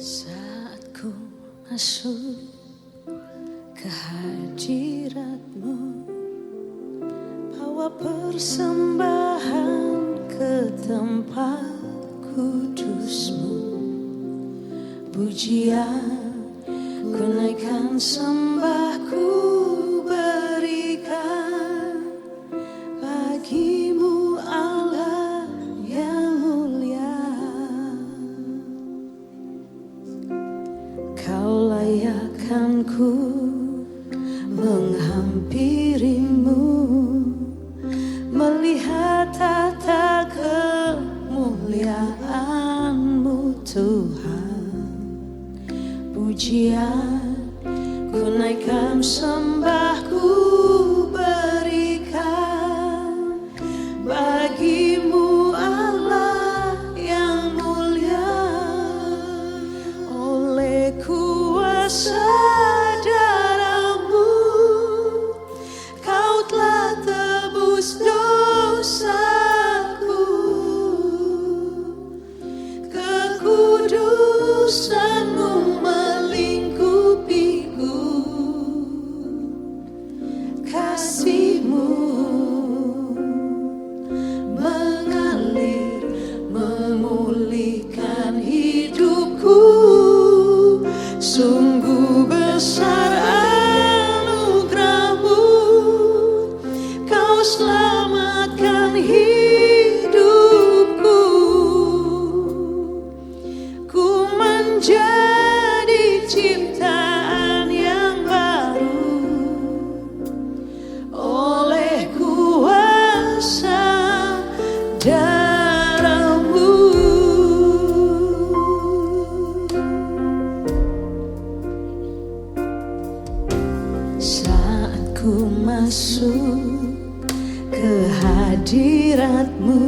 Saat ku masuk ke hadirat-Mu, bawa persembahan ke tempat kudus-Mu. Pujian ku naikkan, sembah ku berikan bagi-Mu Allah yang mulia. Kau layakkan ku menghampiri-Mu, melihat tata kemuliaan-Mu Tuhan. Pujian ku naikkan, sembah ku berikan bagi-Mu Allah yang mulia. Oleh kuasa darah-Mu, Kau telah tebus dosaku. Kekudusan-Mu melingkupiku, kasih-Mu mengalir memulihkan hidupku. Sungguh besar anugerah-Mu, Kau selamatkan hidupku. Ku menjadi ciptaan yang baru oleh kuasa darah-Mu. Saat ku masuk ke hadirat-Mu,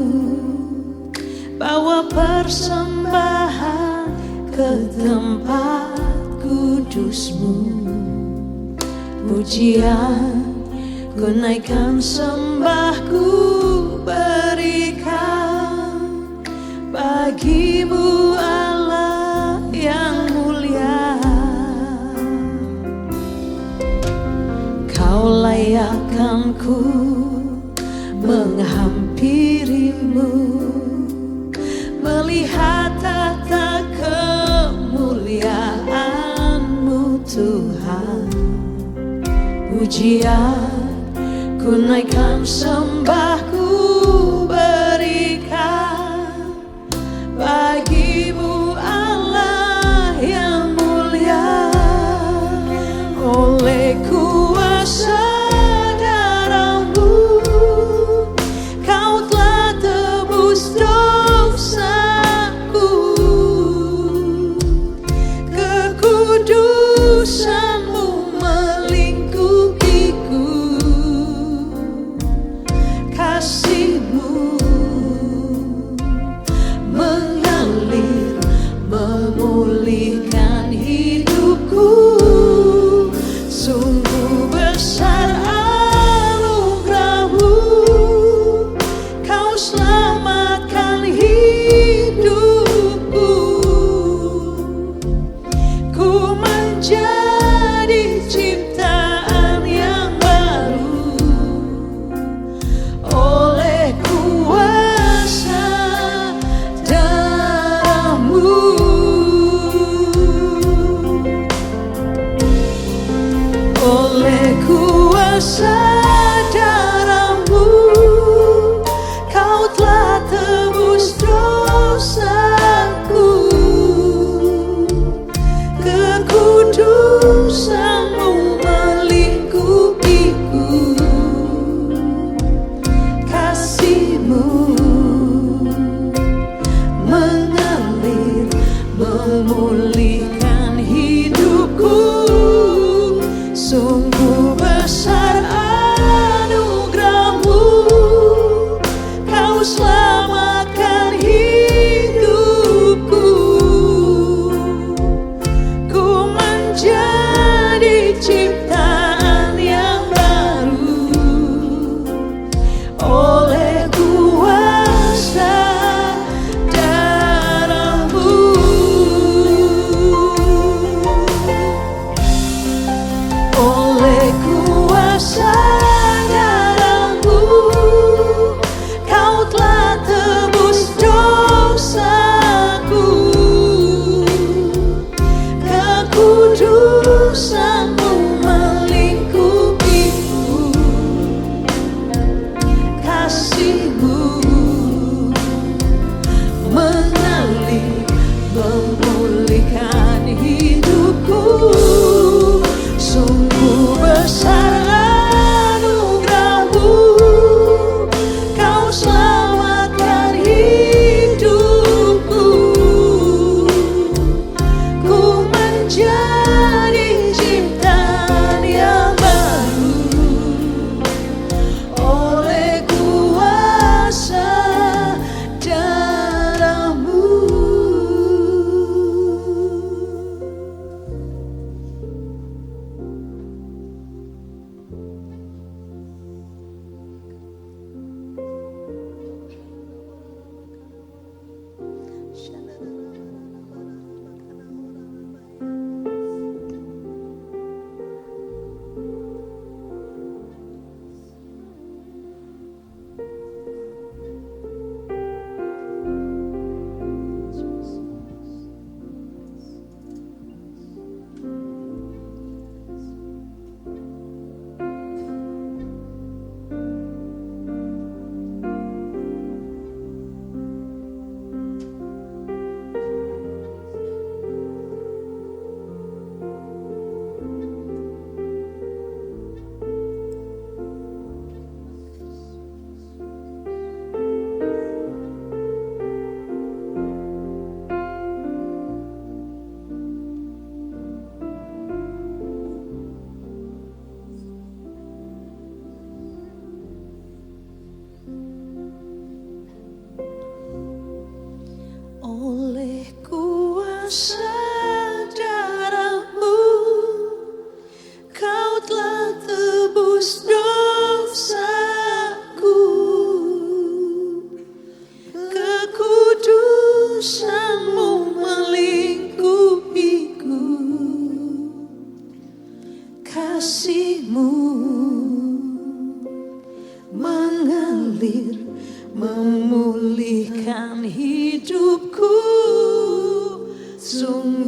bawa persembahan ke tempat kudus-Mu. Pujian ku naikkan, sembah ku berikan bagi-Mu Allah yang mulia. Kau layakkan ku menghampiri-Mu, melihat tata kemuliaan-Mu Tuhan. Pujian ku naikkan, sembah ku berikan bagi-Mu Allah yang mulia. Oleh kuasa darah-Mu, Kau telah tebus dosaku. Kekudusan-Mu melingkupiku, kasih-Mu mengalir memulihkan hidupku. Sungguh besar anugerah-Mu, Kau selamatkan hidupku. Ku menjadi ciptaan yang baru oleh kuasa darah-Mu. Oleh kuasa darah-Mu, Kau telah tebus dosaku. Kekudusan-Mu melingkupiku, kasih-Mu mengalir memulihkan hidupku. Sungguh besar anugerah-Mu, Kau selamatkan hidupku. Ku menjadi ciptaan yang baru oleh kuasa darah-Mu. oleh kuasa darah-Mu, Kau telah tebus dosaku. Kekudusan-Mu melingkupiku, kasih-Mu mengalir memulihkan hidupku. Sungguh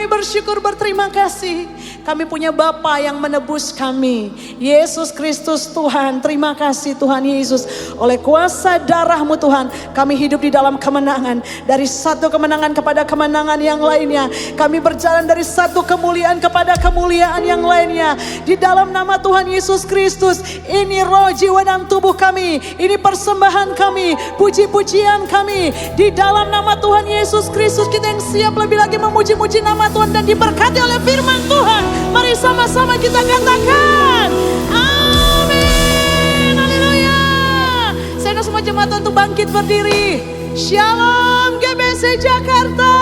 kami bersyukur berterima kasih. Kami punya Bapa yang menebus kami. Yesus Kristus Tuhan. Terima kasih Tuhan Yesus. Oleh kuasa darah-Mu Tuhan, kami hidup di dalam kemenangan. Dari satu kemenangan kepada kemenangan yang lainnya. Kami berjalan dari satu kemuliaan kepada kemuliaan yang lainnya. Di dalam nama Tuhan Yesus Kristus. Ini roh, jiwa dan tubuh kami. Ini persembahan kami. Puji-pujian kami. Di dalam nama Tuhan Yesus Kristus, kita yang siap lebih lagi memuji-muji nama Tuhan dan diberkati oleh firman Tuhan. Mari sama-sama kita katakan amin. Haleluya. Saya ingin semua jemaat untuk bangkit berdiri. Shalom GBC Jakarta.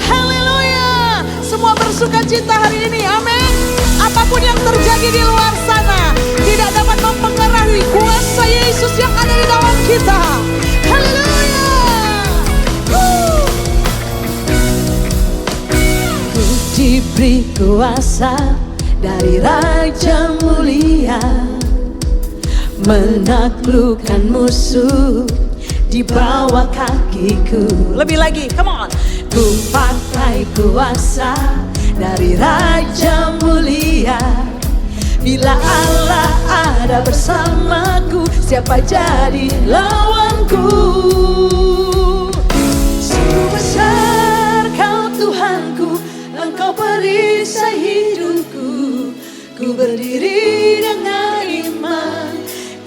Haleluya. Semua bersuka cita hari ini. Amin. Apapun yang terjadi di luar sana tidak dapat mempengaruhi kuasa Yesus yang ada di dalam kita. Haleluya. Diberi kuasa dari Raja Mulia, menaklukkan musuh di bawah kakiku. Lebih lagi, come on. Ku pakai kuasa dari Raja Mulia. Bila Allah ada bersamaku, siapa jadi lawanku? Sungguh besar Kau Tuhanku, Engkau perisai hidupku. Ku berdiri dengan iman,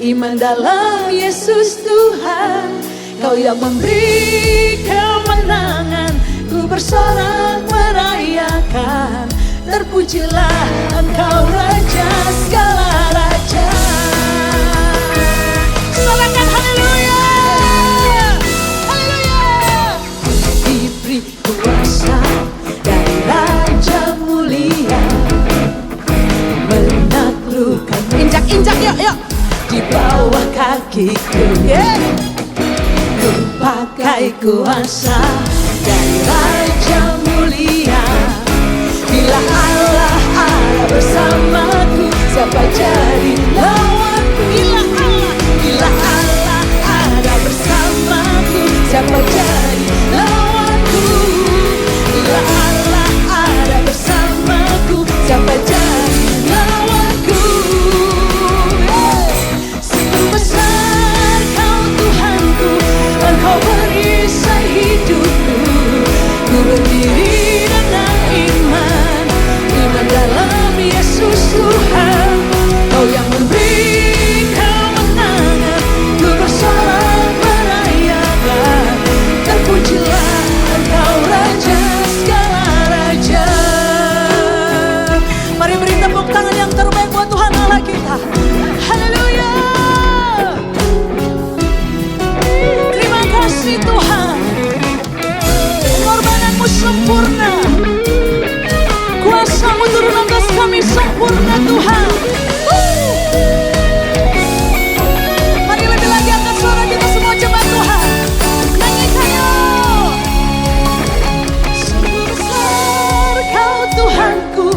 iman dalam Yesus Tuhan. Kau yang memberi kemenangan, ku bersorak merayakan. Terpujilah Engkau Raja segala raja. Sorakan haleluya. Haleluya. Diberi kuasa dari Raja Mulia, menaklukkan. Injak-injak yuk. Di bawah kakiku, ku pakai kuasa dari Raja Mulia. Bila Allah ada bersamaku, siapa jadi lawanku? Bila Allah ada bersamaku, siapa jadi lawanku? Bila Allah ada bersamaku, siapa jadi lawanku? Sungguh besar Kau Tuhanku, Engkau perisai hidupku. Ku berdiri dengan iman, iman dalam Yesus Tuhan. Kau yang memberi kemenangan, ku bersorak merayakan. Terpujilah Engkau Raja segala raja. Mari beri tepuk tangan yang terbaik buat Tuhan Allah kita. Haleluya. Terima kasih Tuhan. Pengorbananmu sempurna, kuasa-Mu turun atas kami sempurna Tuhan. Mari lebih lagi angkat suara kita semua jemaat Tuhan. Nyanyikan yuk. Sungguh besar Kau Tuhanku,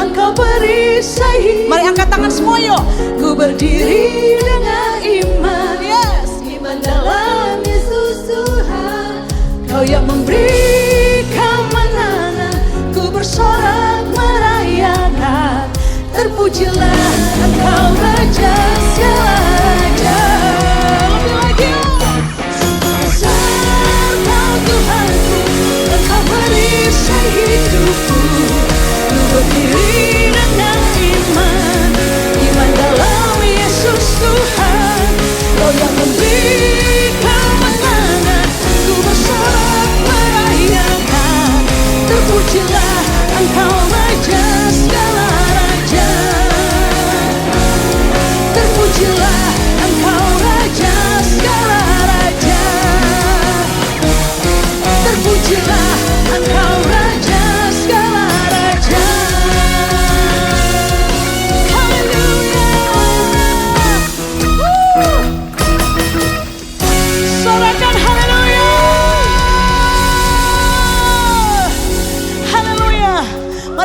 Engkau perisai. Mari angkat tangan semua yuk. Ku berdiri dengan iman, iman dalam Yesus Tuhan. Kau yang memberi kemenangan, ku bersorak merayakan. Terpujilah Engkau Raja segala raja. Lebih lagi sungguh besar Kau Tuhanku, Engkau perisai hidupku. Ku berdiri dengan iman, iman dalam Yesus Tuhan. Kau yang memberi kemenangan, ku bersorak merayakan. Terpujilah Engkau Raja segala raja. Terpujilah Engkau Raja segala raja. Terpujilah Engkau Raja segala raja. Haleluya. Sorakan haleluya. Haleluya.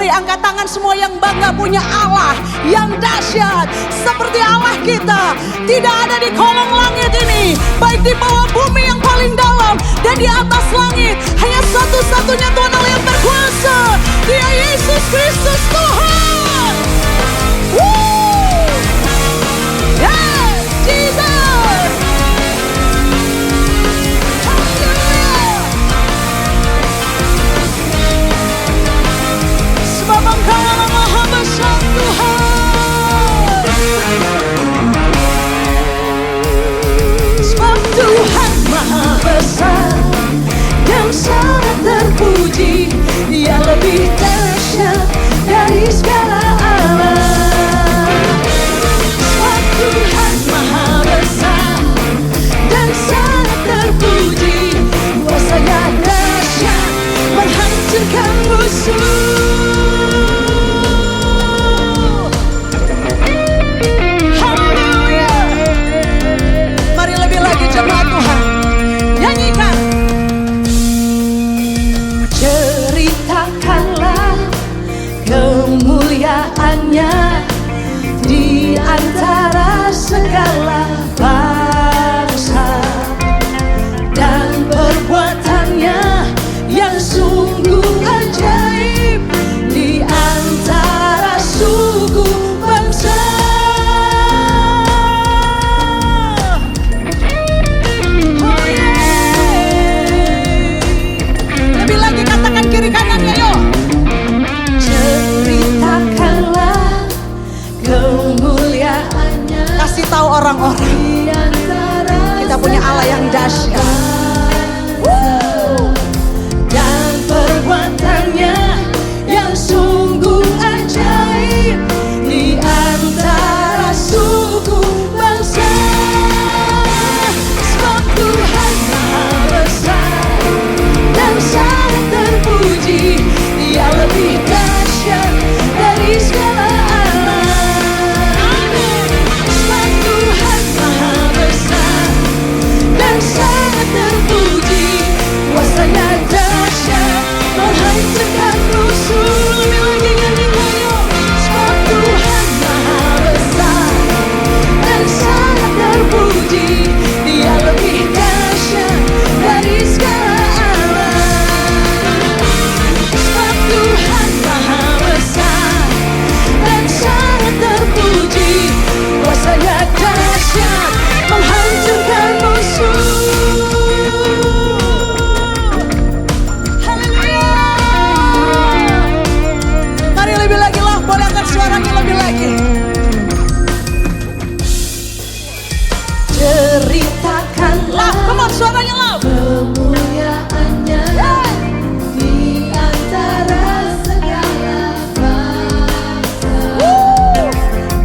Mari angkat tangan semua yang bangga punya Allah yang dahsyat seperti Allah kita. Tidak ada di kolong langit ini, baik di bawah bumi yang paling dalam dan di atas langit. Hanya satu-satunya Tuhan Allah yang berkuasa. Dia Yesus Kristus Tuhan. Woo! Yeah, Jesus. Hallelujah. Sebab Engkau adalah Maha Besar Tuhan. Sebab Tuhan Maha Besar dan sangat terpuji. Dia lebih dahsyat dari segala alam. Sebab Tuhan Maha Besar dan sangat terpuji. Kuasanya dahsyat menghancurkan musuh. Jemaat Tuhan, nyanyikan. Ceritakanlah kemuliaannya di antara segala bangsa, dan perbuatannya yang sungguh ajaib di antara suku bangsa. Kiri kanannya yuk. Ceritakanlah kemuliaannya. Kasih tahu orang-orang kita punya Allah yang dahsyat. Dan perbuatannya yang sungguh ajaib di antara suku bangsa. Sebab Tuhan Maha Besar dan sangat terpuji. Dia lebih dahsyat dari segala alam. Sebab Tuhan Maha Besar dan sangat terpuji. Kuasanya dahsyat menghancurkan musuh. Lebih lagi nyanyikan yuk. Sebab Tuhan Maha Besar dan sangat terpuji. Dia lebih dahsyat dari segala alam. Sebab Tuhan Maha Besar dan sangat terpuji. Kuasanya dahsyat menghancurkan musuh. Haleluya. Mari lebih lagi lah, boleh angkat suaranya lebih lagi. Ceritakanlah, come on, suaranya lah. Kemuliaannya di antara segala bangsa,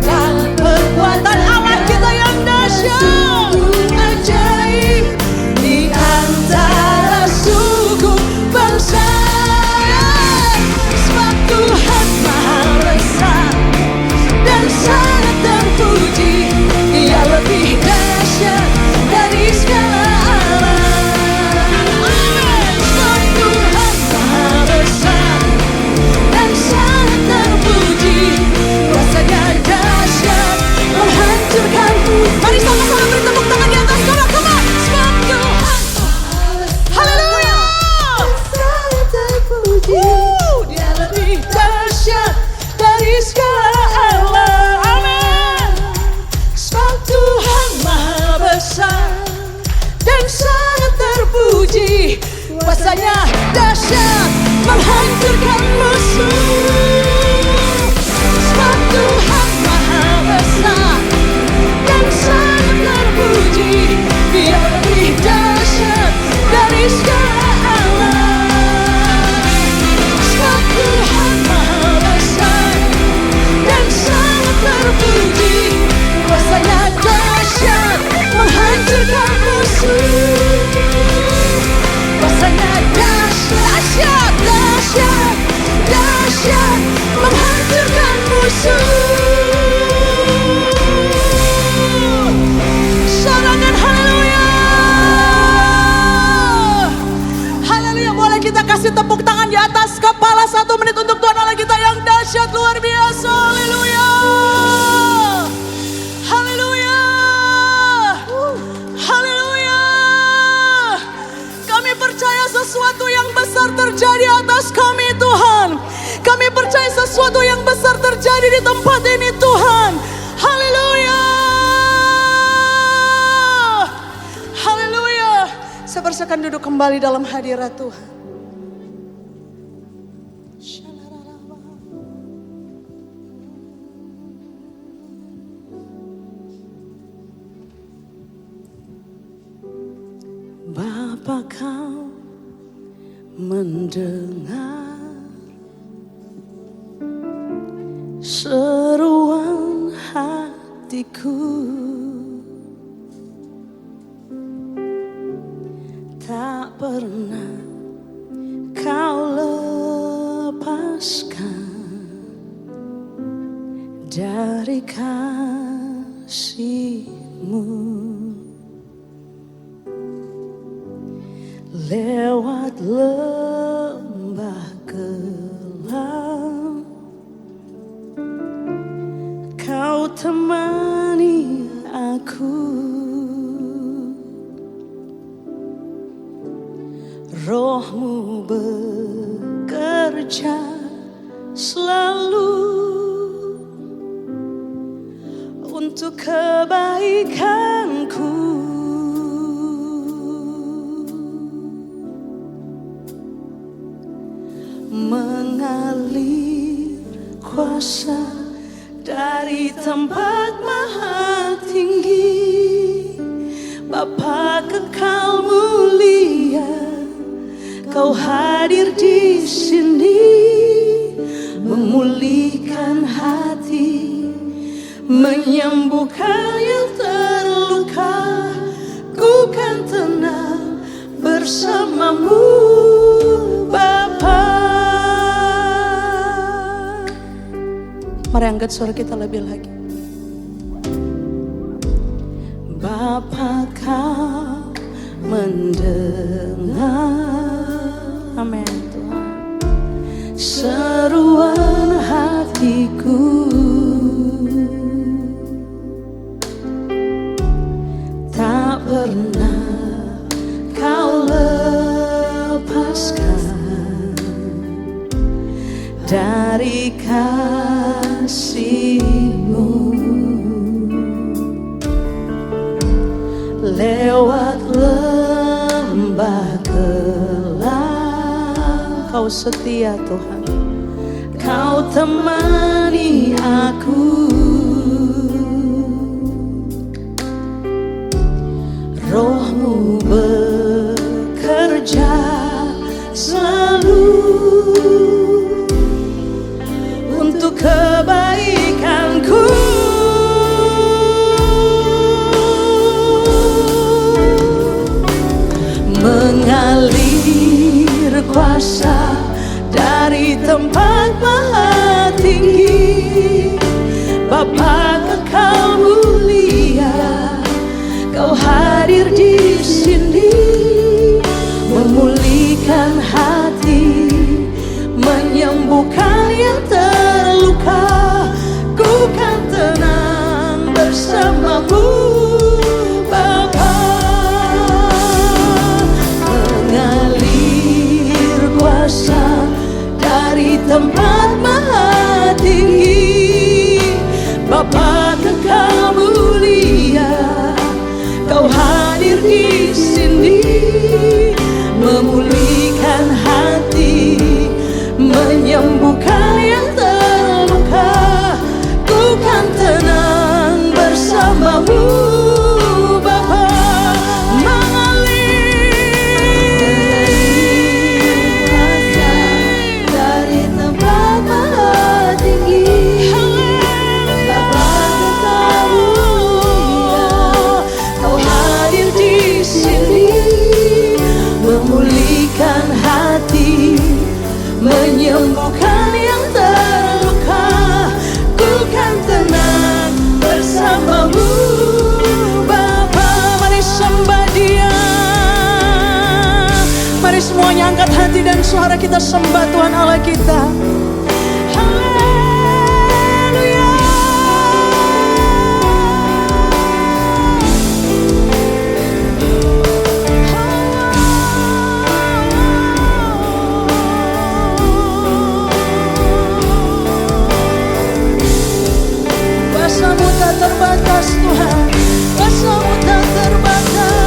dan perbuatan Allah kita yang dahsyat ajaib di antara suku bangsa. Sebab Tuhan Maha Besar dan sangat terpuji. Dia lebih dahsyat dari segala alam. Sebab Tuhan Maha Besar dan sangat terpuji. Kuasanya dahsyat menghancurkan. Mari sama-sama beri tepuk tangan di atas. Come on, come on. Sebab Tuhan, haleluya, sangat terpuji. Dia lebih dahsyat dari segala alam. Amin. Sebab Tuhan Maha Besar dan sangat terpuji. Kuasanya dahsyat menghancurkan musuh. Sebab Tuhan Maha Besar dan sangat terpuji. Dia lebih dahsyat dari segala alam. Sebab Tuhan Maha Besar dan sangat terpuji. Kuasanya dahsyat menghancurkan musuh. Kuasanya dahsyat, dahsyat, dahsyat, dahsyat. tangan di atas kepala, 1 menit untuk Tuhan Allah kita yang dahsyat luar biasa. Haleluya. Haleluya. Haleluya. Kami percaya sesuatu yang besar terjadi atas kami Tuhan. Kami percaya sesuatu yang besar terjadi di tempat ini Tuhan. Haleluya. Haleluya. Saya persilakan duduk kembali dalam hadirat Tuhan. Bapa, Kau mendengar seruan hatiku, tak pernah Kau lepaskan dari kasih-Mu. Lewat lembah gelap, Kau temani aku. Roh-Mu bekerja selalu untuk kebaikanku. Mengalir kuasa dari tempat maha tinggi, Bapa kekal mulia, Kau hadir di sini, memulihkan hati, menyembuhkan yang terluka. Ku kan tenang bersama-Mu Bapa. Mari angkat suara kita lebih lagi. Bapa, Kau mendengar, amin Tuhan, seruan hatiku, tak pernah Kau lepaskan dari kasih-Mu. Lewat lembah gelap, Kau setia Tuhan, Kau temani aku. Roh-Mu bekerja selalu untuk kebaikanku. Mengalir kuasa dari tempat maha tinggi, Bapa kekal mulia, Kau hadir di sini, memulihkan hati, menyembuhkan yang terluka. Ku kan tenang bersama-Mu Bapa. Mengalir kuasa dari tempat maha tinggi, Bapa kekal mulia, Kau hadir di sini, memulihkan hati, menyembuhkan yang terluka. Ku kan tenang bersama-Mu Bapa. Mengalir dari tempat maha tinggi, Bapa kekal mulia, Kau hadir di sini, memulihkan hati, menyembuhkan yang terluka. Ku kan tenang bersama-Mu Bapa. Mari sembah Dia, mari semuanya Semuanya angkat hati dan suara kita sembah Tuhan Allah kita. Haleluya. Kuasa-Mu tak terbatas Tuhan, kuasa-Mu tak terbatas.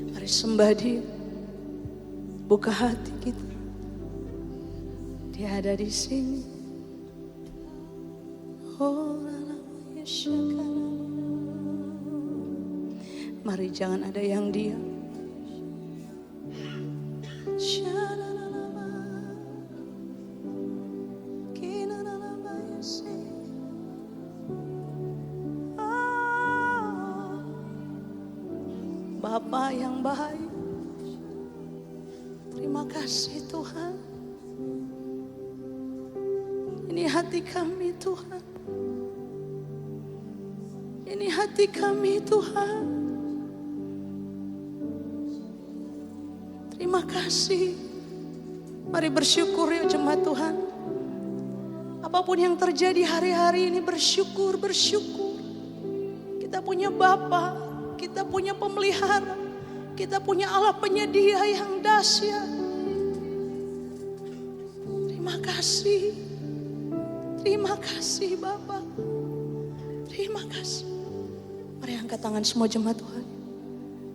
Mari sembah Dia, buka hati kita. Dia ada di sini. Mari jangan ada yang diam. Bapa yang baik, terima kasih Tuhan. Ini hati kami Tuhan, ini hati kami Tuhan. Terima kasih. Mari bersyukur ya jemaat Tuhan. Apapun yang terjadi hari-hari ini bersyukur, bersyukur. Kita punya Bapa, kita punya pemelihara, kita punya Allah penyedia yang dahsyat. Terima kasih, terima kasih Bapa, terima kasih. Mari angkat tangan semua jemaat Tuhan.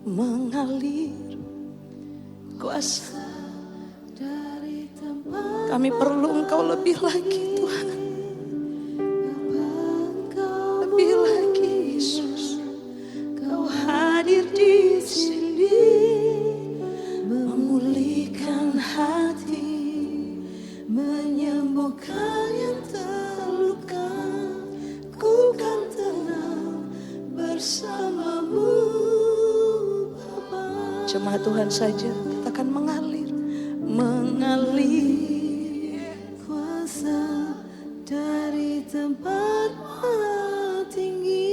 Mengalir kuasa dari tempat, kami perlu Engkau lebih lagi Tuhan, lebih lagi Yesus. Hadir di sini, memulihkan hati, menyembuhkan yang terluka. Ku kan tenang bersamamu Bapa. Jemaat Tuhan saja katakan mengalir, mengalir kuasa dari tempat tinggi.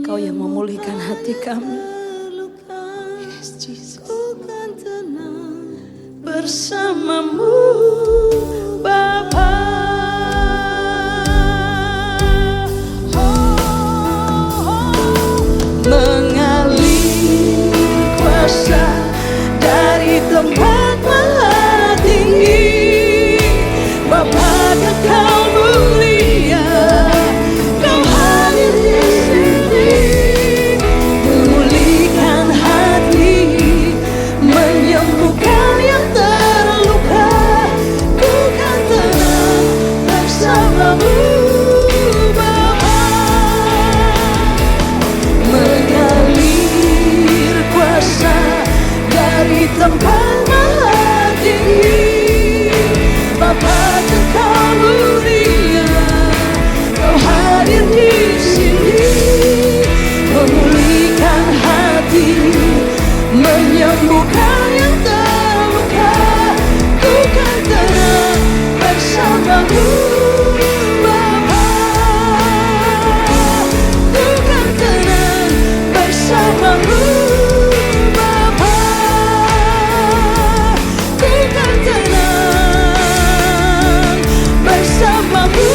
Kau yang memulihkan hati kami. Yes, Jesus. Bukan tenang bersamamu Bapa. Mengalir kuasa dari tempat maha tinggi. Bapa kekal mulia, Kau hadir di sini, memulihkan hati, menyembuhkan yang terluka. Ku kan tenang bersamamu Bapa. Mengalir kuasa dari tempat maha tinggi. Bapa kekal mulia, Kau hadir di sini, memulihkan hati, menyembuhkan yang terluka. Ku kan tenang bersamamu Bapa. Ku kan tenang bersamamu Bapa. Ku kan tenang bersamamu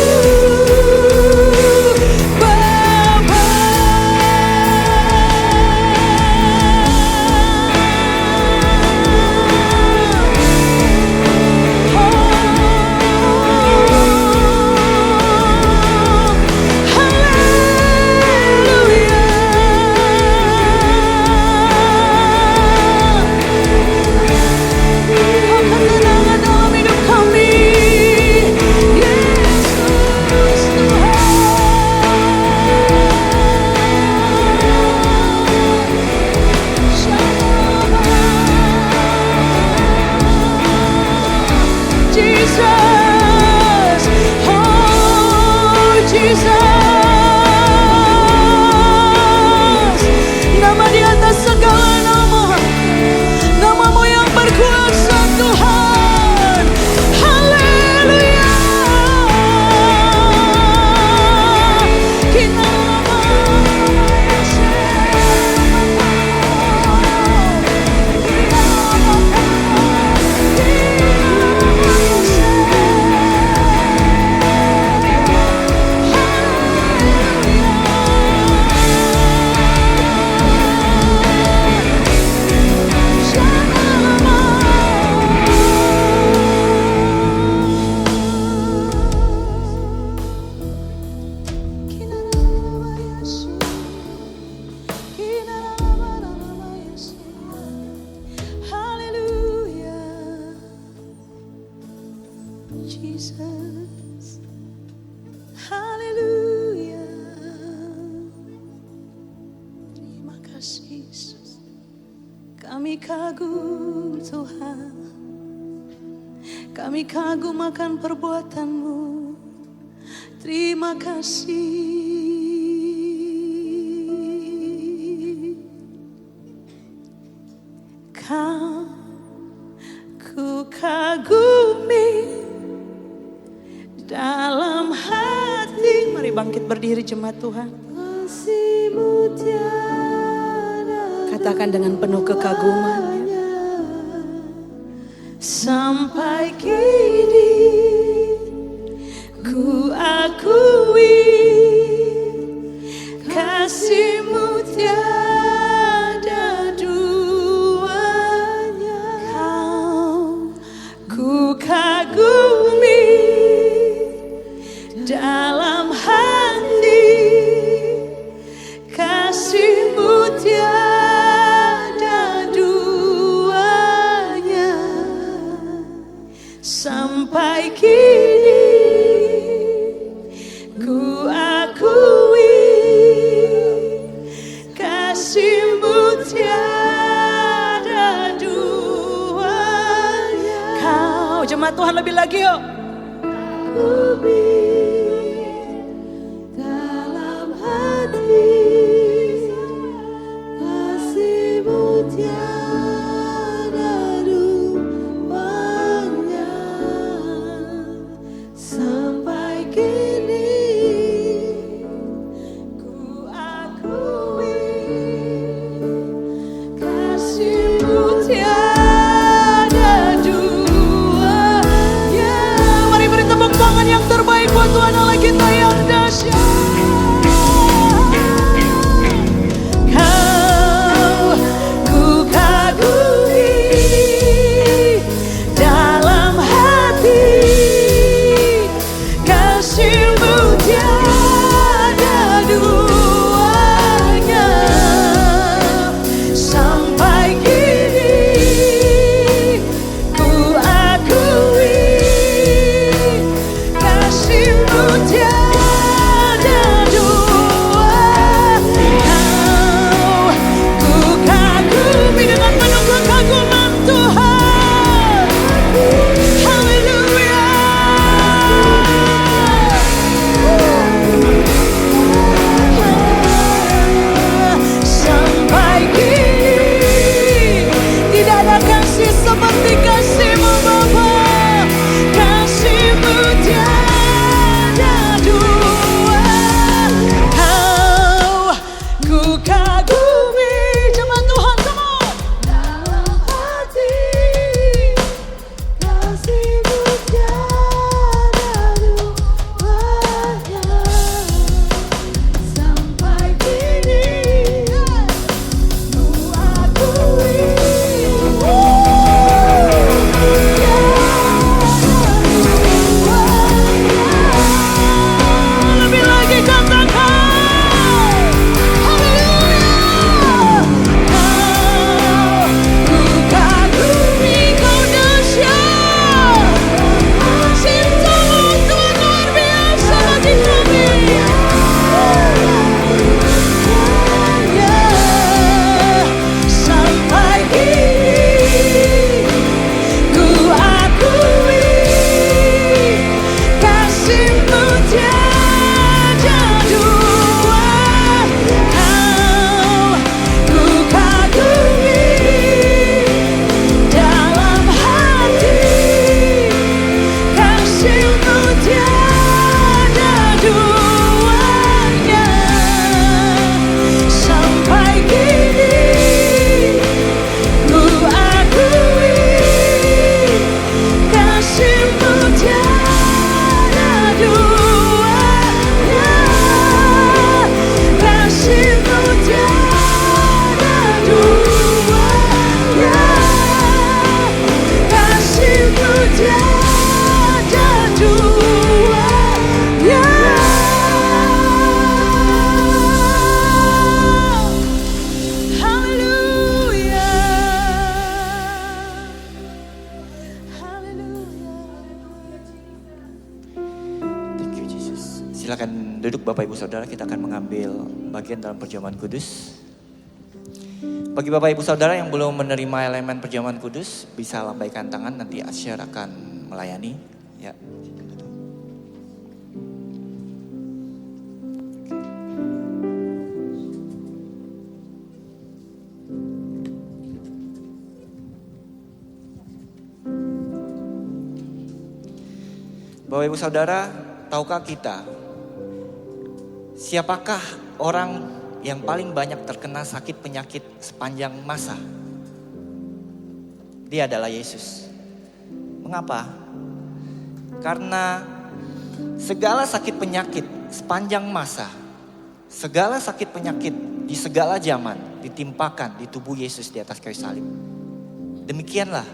Bapa. Jesus. Oh Jesus. Nama di atas segala nama. Namamu yang berkuasa Tuhan. Haleluya. Kita Jesus, haleluya. Terima kasih Yesus. Kami kagum Tuhan. Kami kagum akan perbuatan-Mu. Terima kasih. Ku kagumi dalam hati. Mari bangkit berdiri jemaat Tuhan. Katakan dengan penuh kekaguman. Sampai kini ku akui kasih-Mu tiada duanya. Ku kagumi dalam hati, kasih-Mu tiada duanya. Sampai kini ku akui kasih-Mu tiada duanya. Kau jemaat Tuhan lebih lagi yuk. Dalam hati kasih-Mu tiada duanya. Sampai kini ku akui kasih-Mu tiada duanya. Mari beri tepuk tangan yang terbaik buat Tuhan Allah kita yang dahsyat. Kau ku Silakan duduk Bapak Ibu Saudara, kita akan mengambil bagian dalam perjamuan kudus. Bagi Bapak Ibu Saudara yang belum menerima elemen perjamuan kudus, bisa lambaikan tangan, nanti Asyar akan melayani. Ya. Bapak Ibu Saudara, tahukah kita siapakah orang yang paling banyak terkena sakit penyakit sepanjang masa? Dia adalah Yesus. Mengapa? Karena segala sakit penyakit sepanjang masa, segala sakit penyakit di segala zaman ditimpakan di tubuh Yesus di atas kayu salib. Demikianlah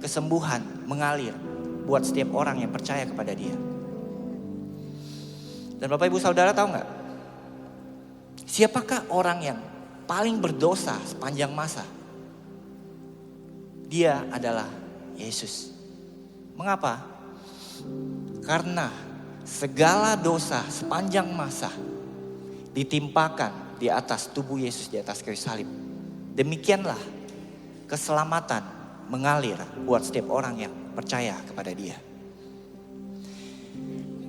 kesembuhan mengalir buat setiap orang yang percaya kepada Dia. Dan Bapak Ibu Saudara tahu nggak? Siapakah orang yang paling berdosa sepanjang masa? Dia adalah Yesus. Mengapa? Karena segala dosa sepanjang masa ditimpakan di atas tubuh Yesus di atas kayu salib. Demikianlah keselamatan mengalir buat setiap orang yang percaya kepada Dia.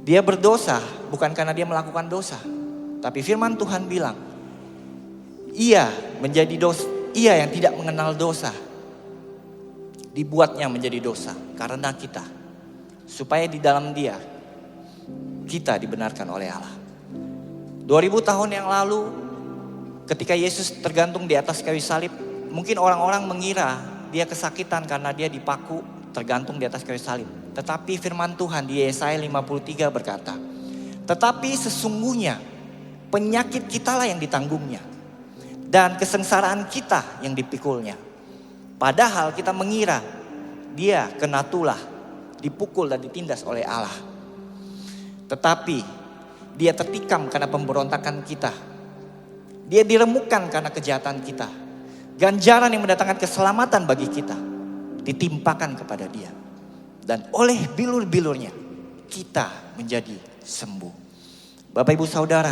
Dia berdosa bukan karena dia melakukan dosa, tapi firman Tuhan bilang, Ia menjadi dosa, Ia yang tidak mengenal dosa, dibuatnya menjadi dosa karena kita, supaya di dalam Dia kita dibenarkan oleh Allah. 2000 tahun yang lalu, ketika Yesus tergantung di atas kayu salib, mungkin orang-orang mengira Dia kesakitan karena Dia dipaku tergantung di atas kayu salib. Tetapi firman Tuhan di Yesaya 53 berkata, tetapi sesungguhnya penyakit kita lah yang ditanggungnya, dan kesengsaraan kita yang dipikulnya. Padahal kita mengira Dia kena tulah, dipukul dan ditindas oleh Allah. Tetapi Dia tertikam karena pemberontakan kita, Dia diremukkan karena kejahatan kita. Ganjaran yang mendatangkan keselamatan bagi kita ditimpakan kepada Dia. Dan oleh bilur-bilurnya kita menjadi sembuh. Bapak Ibu Saudara,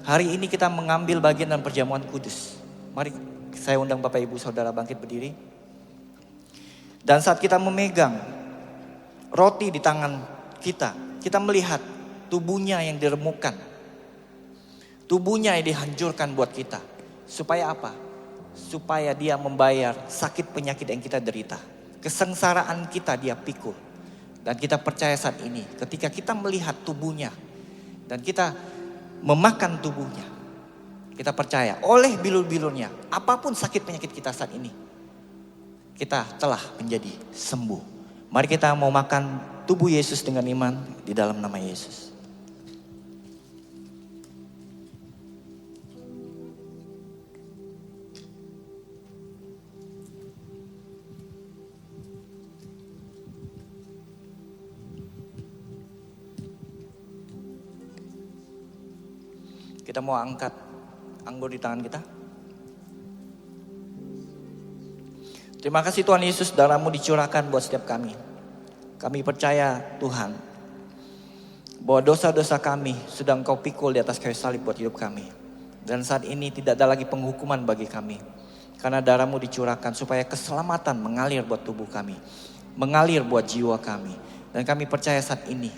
hari ini kita mengambil bagian dalam perjamuan kudus. Mari saya undang Bapak Ibu Saudara bangkit berdiri. Dan saat kita memegang roti di tangan kita, kita melihat tubuhnya yang diremukkan, tubuhnya yang dihancurkan buat kita. Supaya apa? Supaya Dia membayar sakit penyakit yang kita derita. Kesengsaraan kita Dia pikul. Dan kita percaya saat ini, ketika kita melihat tubuhnya dan kita memakan tubuhnya, kita percaya oleh bilur-bilurnya, apapun sakit penyakit kita saat ini, kita telah menjadi sembuh. Mari kita mau makan tubuh Yesus dengan iman di dalam nama Yesus. Kita mau angkat anggur di tangan kita. Terima kasih Tuhan Yesus, darah-Mu dicurahkan buat setiap kami. Kami percaya Tuhan, bahwa dosa-dosa kami sudah Engkau pikul di atas kayu salib buat hidup kami. Dan saat ini tidak ada lagi penghukuman bagi kami. Karena darah-Mu dicurahkan supaya keselamatan mengalir buat tubuh kami, mengalir buat jiwa kami. Dan kami percaya saat ini,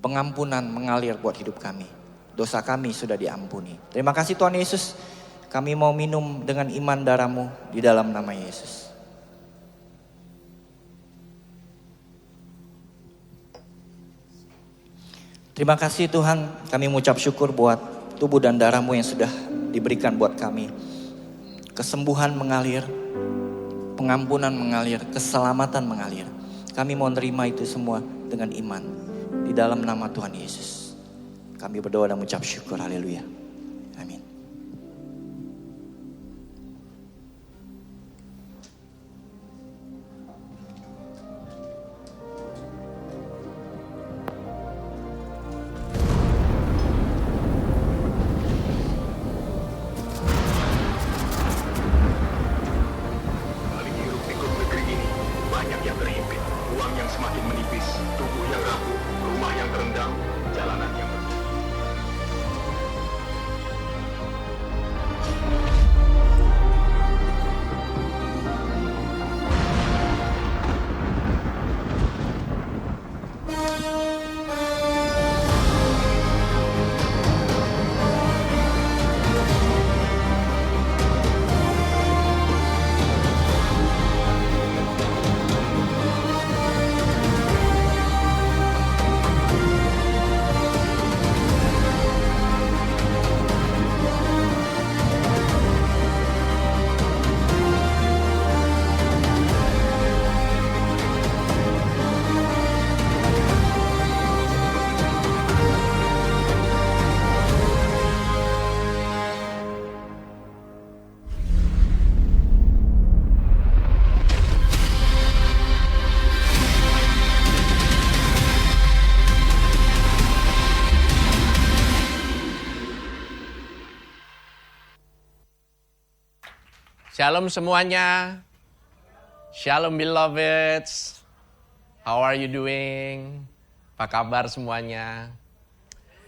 pengampunan mengalir buat hidup kami. Dosa kami sudah diampuni. Terima kasih Tuhan Yesus. Kami mau minum dengan iman darah-Mu di dalam nama Yesus. Terima kasih Tuhan. Kami mengucap syukur buat tubuh dan darah-Mu yang sudah diberikan buat kami. Kesembuhan mengalir, pengampunan mengalir, keselamatan mengalir. Kami mau nerima itu semua dengan iman di dalam nama Tuhan Yesus. Kami berdoa dan mengucap syukur. Haleluya. Amin. Paling hirup pikuk negeri ini, banyak yang terhimpit, uang yang semakin menipis, tubuh yang rapuh, rumah yang terendam, Shalom semuanya. Shalom beloveds. How are you doing? Apa kabar semuanya?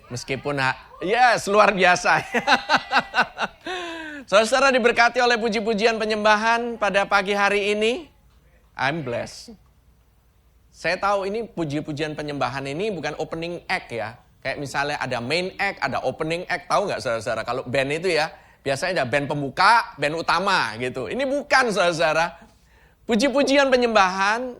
Meskipun yes, luar biasa. Saudara diberkati oleh puji-pujian penyembahan pada pagi hari ini. I'm blessed. Saya tahu ini puji-pujian penyembahan ini bukan opening act ya. Kayak misalnya ada main act, ada opening act. Tahu nggak saudara-saudara? Kalau band itu ya, biasanya ada band pembuka, band utama gitu. Ini bukan saudara-saudara. Puji-pujian penyembahan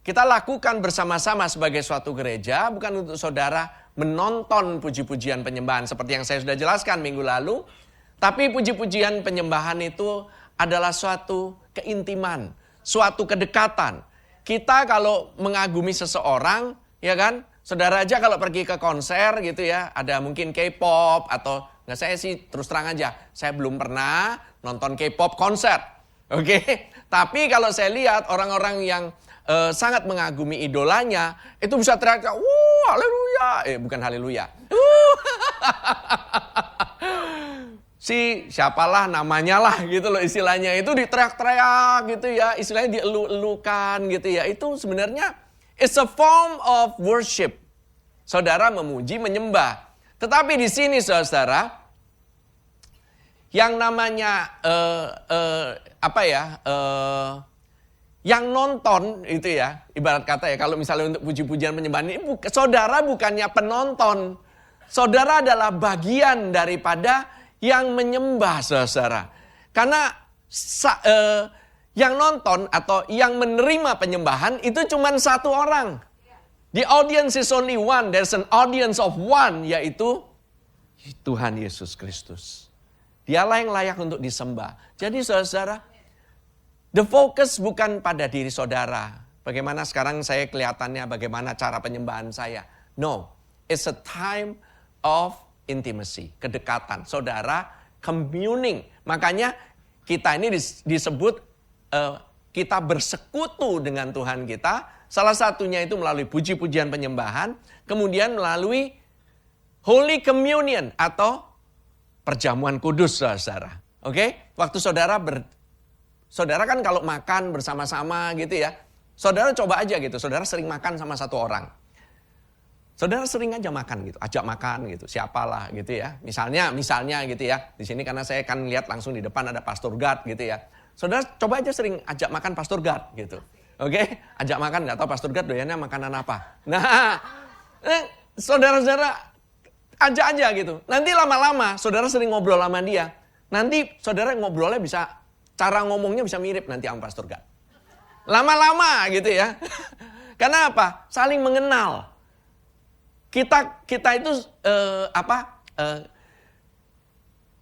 kita lakukan bersama-sama sebagai suatu gereja, bukan untuk saudara menonton puji-pujian penyembahan seperti yang saya sudah jelaskan minggu lalu. Tapi puji-pujian penyembahan itu adalah suatu keintiman, suatu kedekatan. Kita kalau mengagumi seseorang, ya kan, saudara aja kalau pergi ke konser gitu ya, ada mungkin K-pop atau nggak, saya sih terus terang aja, saya belum pernah nonton K-pop konser. Oke, tapi kalau saya lihat orang-orang yang sangat mengagumi idolanya, itu bisa teriak, haleluya. Bukan haleluya. Siapalah namanya lah gitu loh istilahnya. Itu diteriak-teriak gitu ya, istilahnya dielu-elukan gitu ya. Itu sebenarnya it's a form of worship. Saudara memuji, menyembah. Tetapi di sini saudara, yang namanya yang nonton itu ya, ibarat kata ya, kalau misalnya untuk puji-pujian penyembahan ini, saudara bukannya penonton, saudara adalah bagian daripada yang menyembah saudara. Karena yang nonton atau yang menerima penyembahan itu cuma satu orang. The audience is only one, there's an audience of one, yaitu Tuhan Yesus Kristus. Dialah yang layak untuk disembah. Jadi saudara, the focus bukan pada diri saudara. Bagaimana sekarang saya kelihatannya, bagaimana cara penyembahan saya. No, it's a time of intimacy, kedekatan. Saudara, communing. Makanya kita ini disebut kita bersekutu dengan Tuhan kita. Salah satunya itu melalui puji-pujian penyembahan. Kemudian melalui Holy Communion atau perjamuan kudus, saudara. Oke? Waktu saudara kan kalau makan bersama-sama gitu ya. Saudara coba aja gitu. Saudara sering makan sama satu orang. Saudara sering aja makan gitu. Ajak makan gitu. Siapalah gitu ya. Misalnya gitu ya. Di sini karena saya kan lihat langsung di depan ada Pastor Gad gitu ya. Saudara coba aja sering ajak makan Pastor Gad gitu. Oke? Ajak makan, nggak tahu Pastor Gad doyannya makanan apa. Nah, saudara-saudara ajak aja gitu. Nanti lama-lama saudara sering ngobrol sama dia. Nanti saudara ngobrolnya bisa, cara ngomongnya bisa mirip nanti sama Pastor Gad. Lama-lama gitu ya. Karena apa? Saling mengenal. Kita itu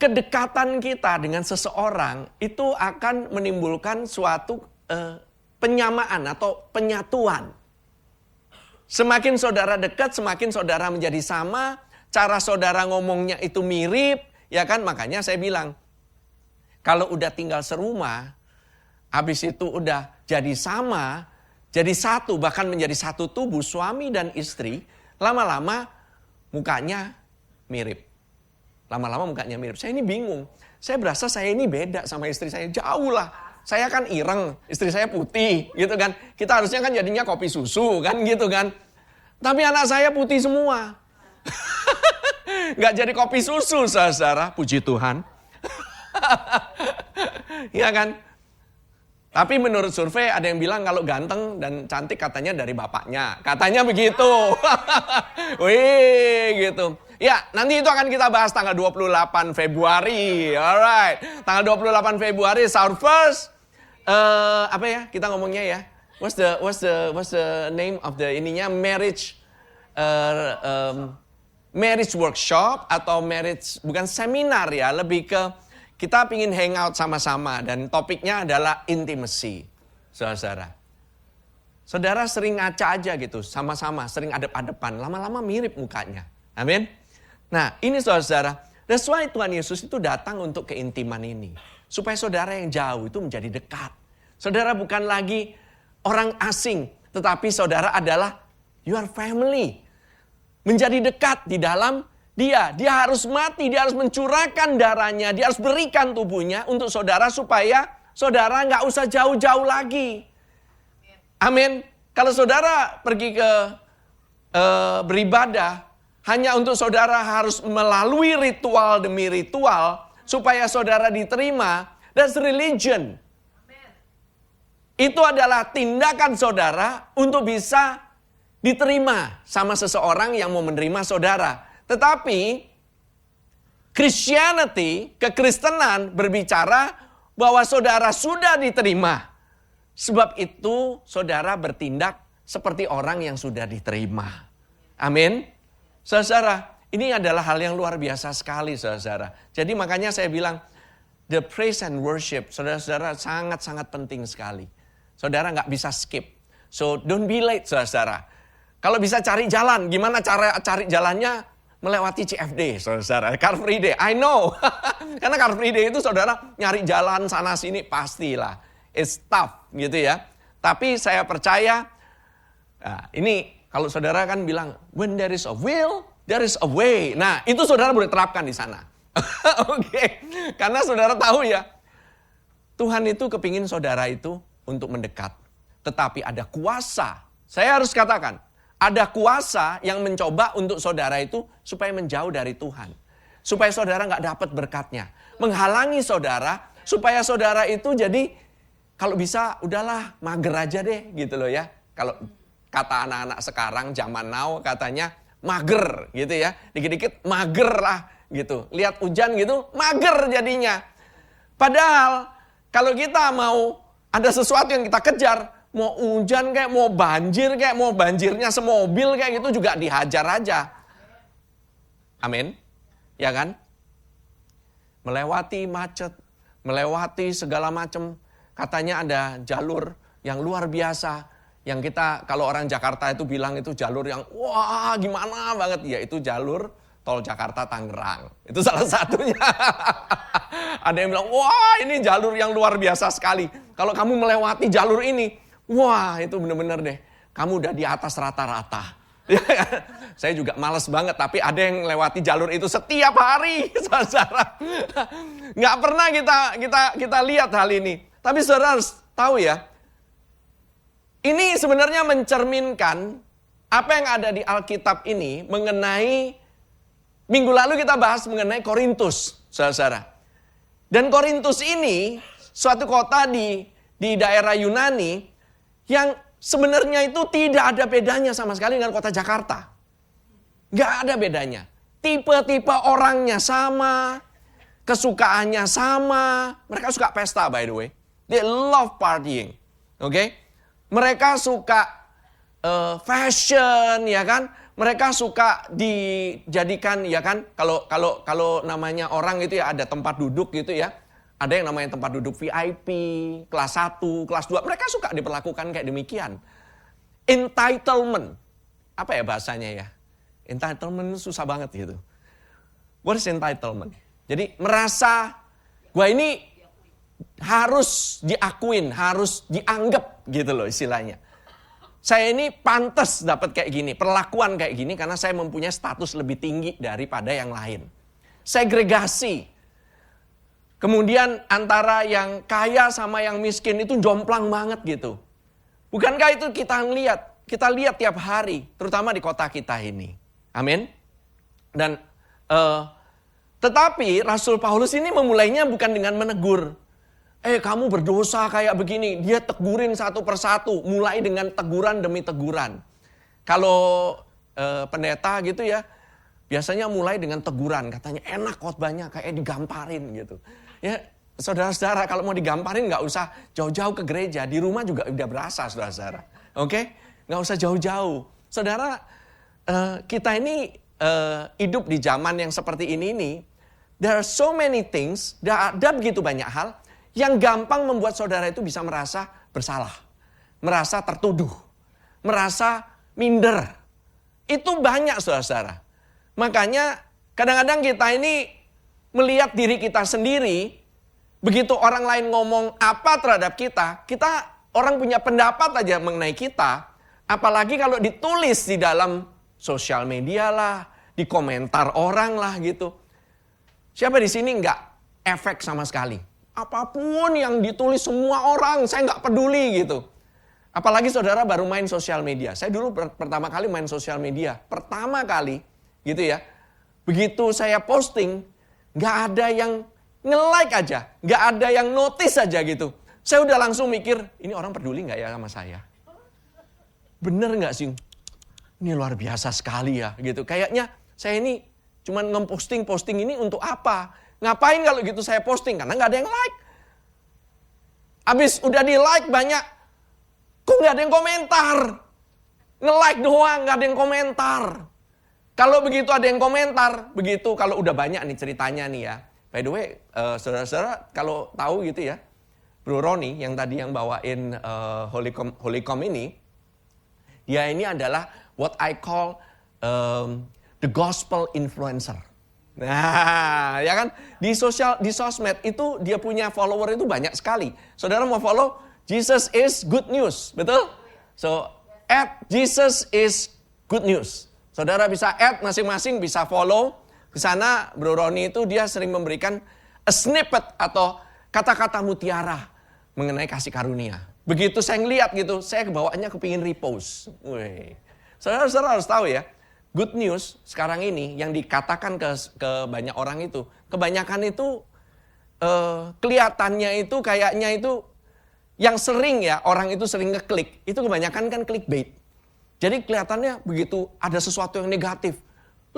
kedekatan kita dengan seseorang itu akan menimbulkan suatu penyamaan atau penyatuan. Semakin saudara dekat, semakin saudara menjadi sama. Cara saudara ngomongnya itu mirip, ya kan? Makanya saya bilang, kalau udah tinggal serumah, habis itu udah jadi sama, jadi satu, bahkan menjadi satu tubuh, suami dan istri, lama-lama mukanya mirip. Lama-lama mukanya mirip. Saya ini bingung. Saya berasa saya ini beda sama istri saya, jauh lah. Saya kan ireng, istri saya putih, gitu kan. Kita harusnya kan jadinya kopi susu, kan gitu kan. Tapi anak saya putih semua. Nggak jadi kopi susu, saudara. Puji Tuhan. Ya kan? Tapi menurut survei ada yang bilang kalau ganteng dan cantik katanya dari bapaknya. Katanya begitu. Wih, gitu. Ya, nanti itu akan kita bahas tanggal 28 Februari. Alright. Tanggal 28 Februari, our first kita ngomongnya ya. What's the name of the ininya? Marriage workshop atau marriage, bukan seminar ya, lebih ke kita pingin hangout sama-sama dan topiknya adalah intimacy. Saudara. Saudara sering ngaca aja gitu, sama-sama, sering adep-adepan, lama-lama mirip mukanya. Amin. Nah, ini saudara, that's why Tuhan Yesus itu datang untuk keintiman ini. Supaya saudara yang jauh itu menjadi dekat. Saudara bukan lagi orang asing, tetapi saudara adalah your family. Menjadi dekat di dalam dia. Dia harus mati, dia harus mencurahkan darahnya, dia harus berikan tubuhnya untuk saudara supaya saudara nggak usah jauh-jauh lagi. Amin. Kalau saudara pergi ke beribadah, hanya untuk saudara harus melalui ritual demi ritual, supaya saudara diterima, that's religion. Itu adalah tindakan saudara untuk bisa diterima sama seseorang yang mau menerima saudara. Tetapi Christianity, kekristenan berbicara bahwa saudara sudah diterima. Sebab itu saudara bertindak seperti orang yang sudah diterima. Amin. Saudara, ini adalah hal yang luar biasa sekali saudara. Jadi makanya saya bilang, the praise and worship, saudara-saudara, sangat-sangat penting sekali. Saudara nggak bisa skip. So don't be late saudara. Kalau bisa cari jalan, gimana cara cari jalannya? Melewati CFD saudara. Car Free Day, I know. Karena Car Free Day itu saudara nyari jalan sana sini pastilah. It's tough gitu ya. Tapi saya percaya, nah, ini kalau saudara kan bilang, when there is a will, there is a way. Nah itu saudara boleh terapkan di sana. Oke. Karena saudara tahu ya, Tuhan itu kepingin saudara itu untuk mendekat. Tetapi ada kuasa. Saya harus katakan, ada kuasa yang mencoba untuk saudara itu supaya menjauh dari Tuhan. Supaya saudara nggak dapat berkatnya. Menghalangi saudara, supaya saudara itu jadi, kalau bisa udahlah mager aja deh gitu loh ya. Kalau kata anak-anak sekarang zaman now katanya mager gitu ya. Dikit-dikit mager lah gitu. Lihat hujan gitu, mager jadinya. Padahal kalau kita mau ada sesuatu yang kita kejar, mau hujan kayak, mau banjir kayak, mau banjirnya semobil kayak gitu juga dihajar aja. Amin. Ya kan? Melewati macet, melewati segala macam. Katanya ada jalur yang luar biasa. Yang kita, kalau orang Jakarta itu bilang itu jalur yang, wah gimana banget. Ya itu jalur tol Jakarta-Tangerang. Itu salah satunya. Ada yang bilang, wah ini jalur yang luar biasa sekali. Kalau kamu melewati jalur ini, wah itu bener-bener deh. Kamu udah di atas rata-rata. Saya juga males banget, tapi ada yang lewati jalur itu setiap hari. Saudara. Nggak pernah kita lihat hal ini. Tapi saudara harus tahu ya, ini sebenarnya mencerminkan apa yang ada di Alkitab ini mengenai, minggu lalu kita bahas mengenai Korintus, saudara. Dan Korintus ini suatu kota di daerah Yunani yang sebenarnya itu tidak ada bedanya sama sekali dengan kota Jakarta. Nggak ada bedanya. Tipe-tipe orangnya sama, kesukaannya sama. Mereka suka pesta by the way. They love partying. Oke? Mereka suka fashion, ya kan? Mereka suka dijadikan, ya kan, kalau namanya orang itu ya ada tempat duduk gitu ya. Ada yang namanya tempat duduk VIP, kelas 1, kelas 2. Mereka suka diperlakukan kayak demikian. Entitlement. Apa ya bahasanya ya? Entitlement susah banget gitu. What is entitlement? Jadi merasa, gua ini harus diakuin, harus dianggap gitu loh istilahnya. Saya ini pantas dapat kayak gini, perlakuan kayak gini karena saya mempunyai status lebih tinggi daripada yang lain. Segregasi. Kemudian antara yang kaya sama yang miskin itu jomplang banget gitu. Bukankah itu kita lihat tiap hari, terutama di kota kita ini. Amin. Dan tetapi Rasul Paulus ini memulainya bukan dengan menegur. Kamu berdosa kayak begini. Dia tegurin satu persatu. Mulai dengan teguran demi teguran. Kalau pendeta gitu ya. Biasanya mulai dengan teguran. Katanya enak khotbahnya kayak digamparin gitu. Ya saudara-saudara kalau mau digamparin gak usah jauh-jauh ke gereja. Di rumah juga udah berasa saudara-saudara. Oke? Gak usah jauh-jauh. Saudara kita ini hidup di zaman yang seperti ini. There are so many things. Ada begitu banyak hal yang gampang membuat saudara itu bisa merasa bersalah. Merasa tertuduh. Merasa minder. Itu banyak saudara-saudara. Makanya kadang-kadang kita ini melihat diri kita sendiri. Begitu orang lain ngomong apa terhadap kita. Orang punya pendapat aja mengenai kita. Apalagi kalau ditulis di dalam sosial media lah. Di komentar orang lah gitu. Siapa di sini nggak efek sama sekali? apapun yang ditulis semua orang, saya nggak peduli gitu. Apalagi saudara baru main sosial media. Saya dulu pertama kali main sosial media. Pertama kali gitu ya. Begitu saya posting, nggak ada yang nge-like aja. Nggak ada yang notice aja gitu. Saya udah langsung mikir, ini orang peduli nggak ya sama saya? Bener nggak sih? Ini luar biasa sekali ya gitu. Kayaknya saya ini cuma nge-posting ini untuk apa? Ngapain kalau gitu saya posting? Karena nggak ada yang like. Abis udah di like banyak, kok nggak ada yang komentar? Nge-like doang, nggak ada yang komentar. Kalau begitu ada yang komentar, begitu kalau udah banyak nih ceritanya nih ya. By the way, saudara-saudara kalau tahu gitu ya, Bro Roni yang tadi yang bawain Holycom ini, dia ini adalah what I call the gospel influencer. Nah, ya kan di sosmed itu dia punya follower itu banyak sekali. Saudara mau follow Jesus is good news, betul? So @Jesus is good news. Saudara bisa add masing-masing, bisa follow. Di sana Bro Roni itu dia sering memberikan a snippet atau kata-kata mutiara mengenai kasih karunia. Begitu saya ngeliat gitu, saya kebawaannya kepingin repost. Saudara harus tahu ya, good news sekarang ini yang dikatakan ke banyak orang itu, kebanyakan itu kelihatannya itu kayaknya itu yang sering ya orang itu sering ngeklik, itu kebanyakan kan clickbait. Jadi kelihatannya begitu ada sesuatu yang negatif.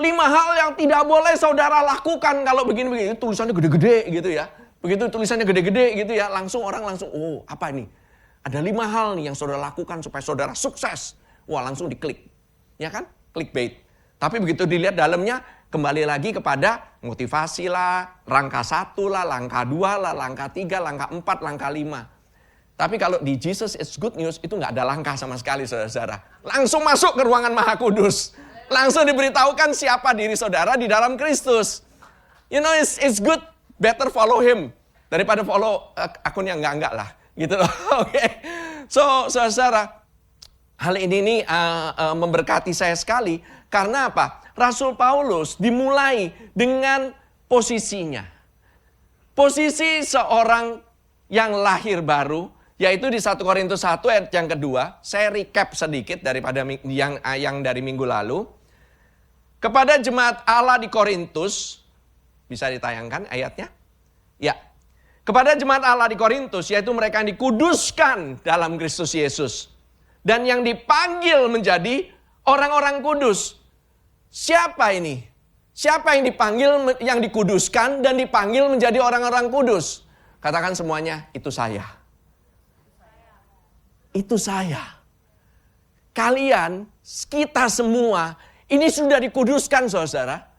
5 hal yang tidak boleh saudara lakukan kalau begini-begini. Tulisannya gede-gede gitu ya. Begitu tulisannya gede-gede gitu ya. Langsung orang oh apa ini? Ada 5 hal nih yang saudara lakukan supaya saudara sukses. Wah langsung diklik. Ya kan? Clickbait. Tapi begitu dilihat dalamnya kembali lagi kepada motivasi lah. Langkah 1 lah, langkah 2 lah, langkah 3, langkah 4, langkah 5. Tapi kalau di Jesus is good news itu nggak ada langkah sama sekali saudara-saudara. Langsung masuk ke ruangan Maha Kudus. Langsung diberitahukan siapa diri saudara di dalam Kristus. You know it's good, better follow him. Daripada follow akun yang enggak lah. Gitu loh. Oke. So saudara, hal ini nih memberkati saya sekali. Karena apa? Rasul Paulus dimulai dengan posisinya. Posisi seorang yang lahir baru. Yaitu di 1 Korintus 1 ayat yang kedua. Saya recap sedikit daripada yang dari minggu lalu. Kepada jemaat Allah di Korintus. Bisa ditayangkan ayatnya? Ya. Kepada jemaat Allah di Korintus. Yaitu mereka yang dikuduskan dalam Kristus Yesus. Dan yang dipanggil menjadi orang-orang kudus. Siapa ini? Siapa yang dipanggil, yang dikuduskan dan dipanggil menjadi orang-orang kudus? Katakan semuanya, itu saya. Itu saya. Kalian, kita semua, ini sudah dikuduskan saudara.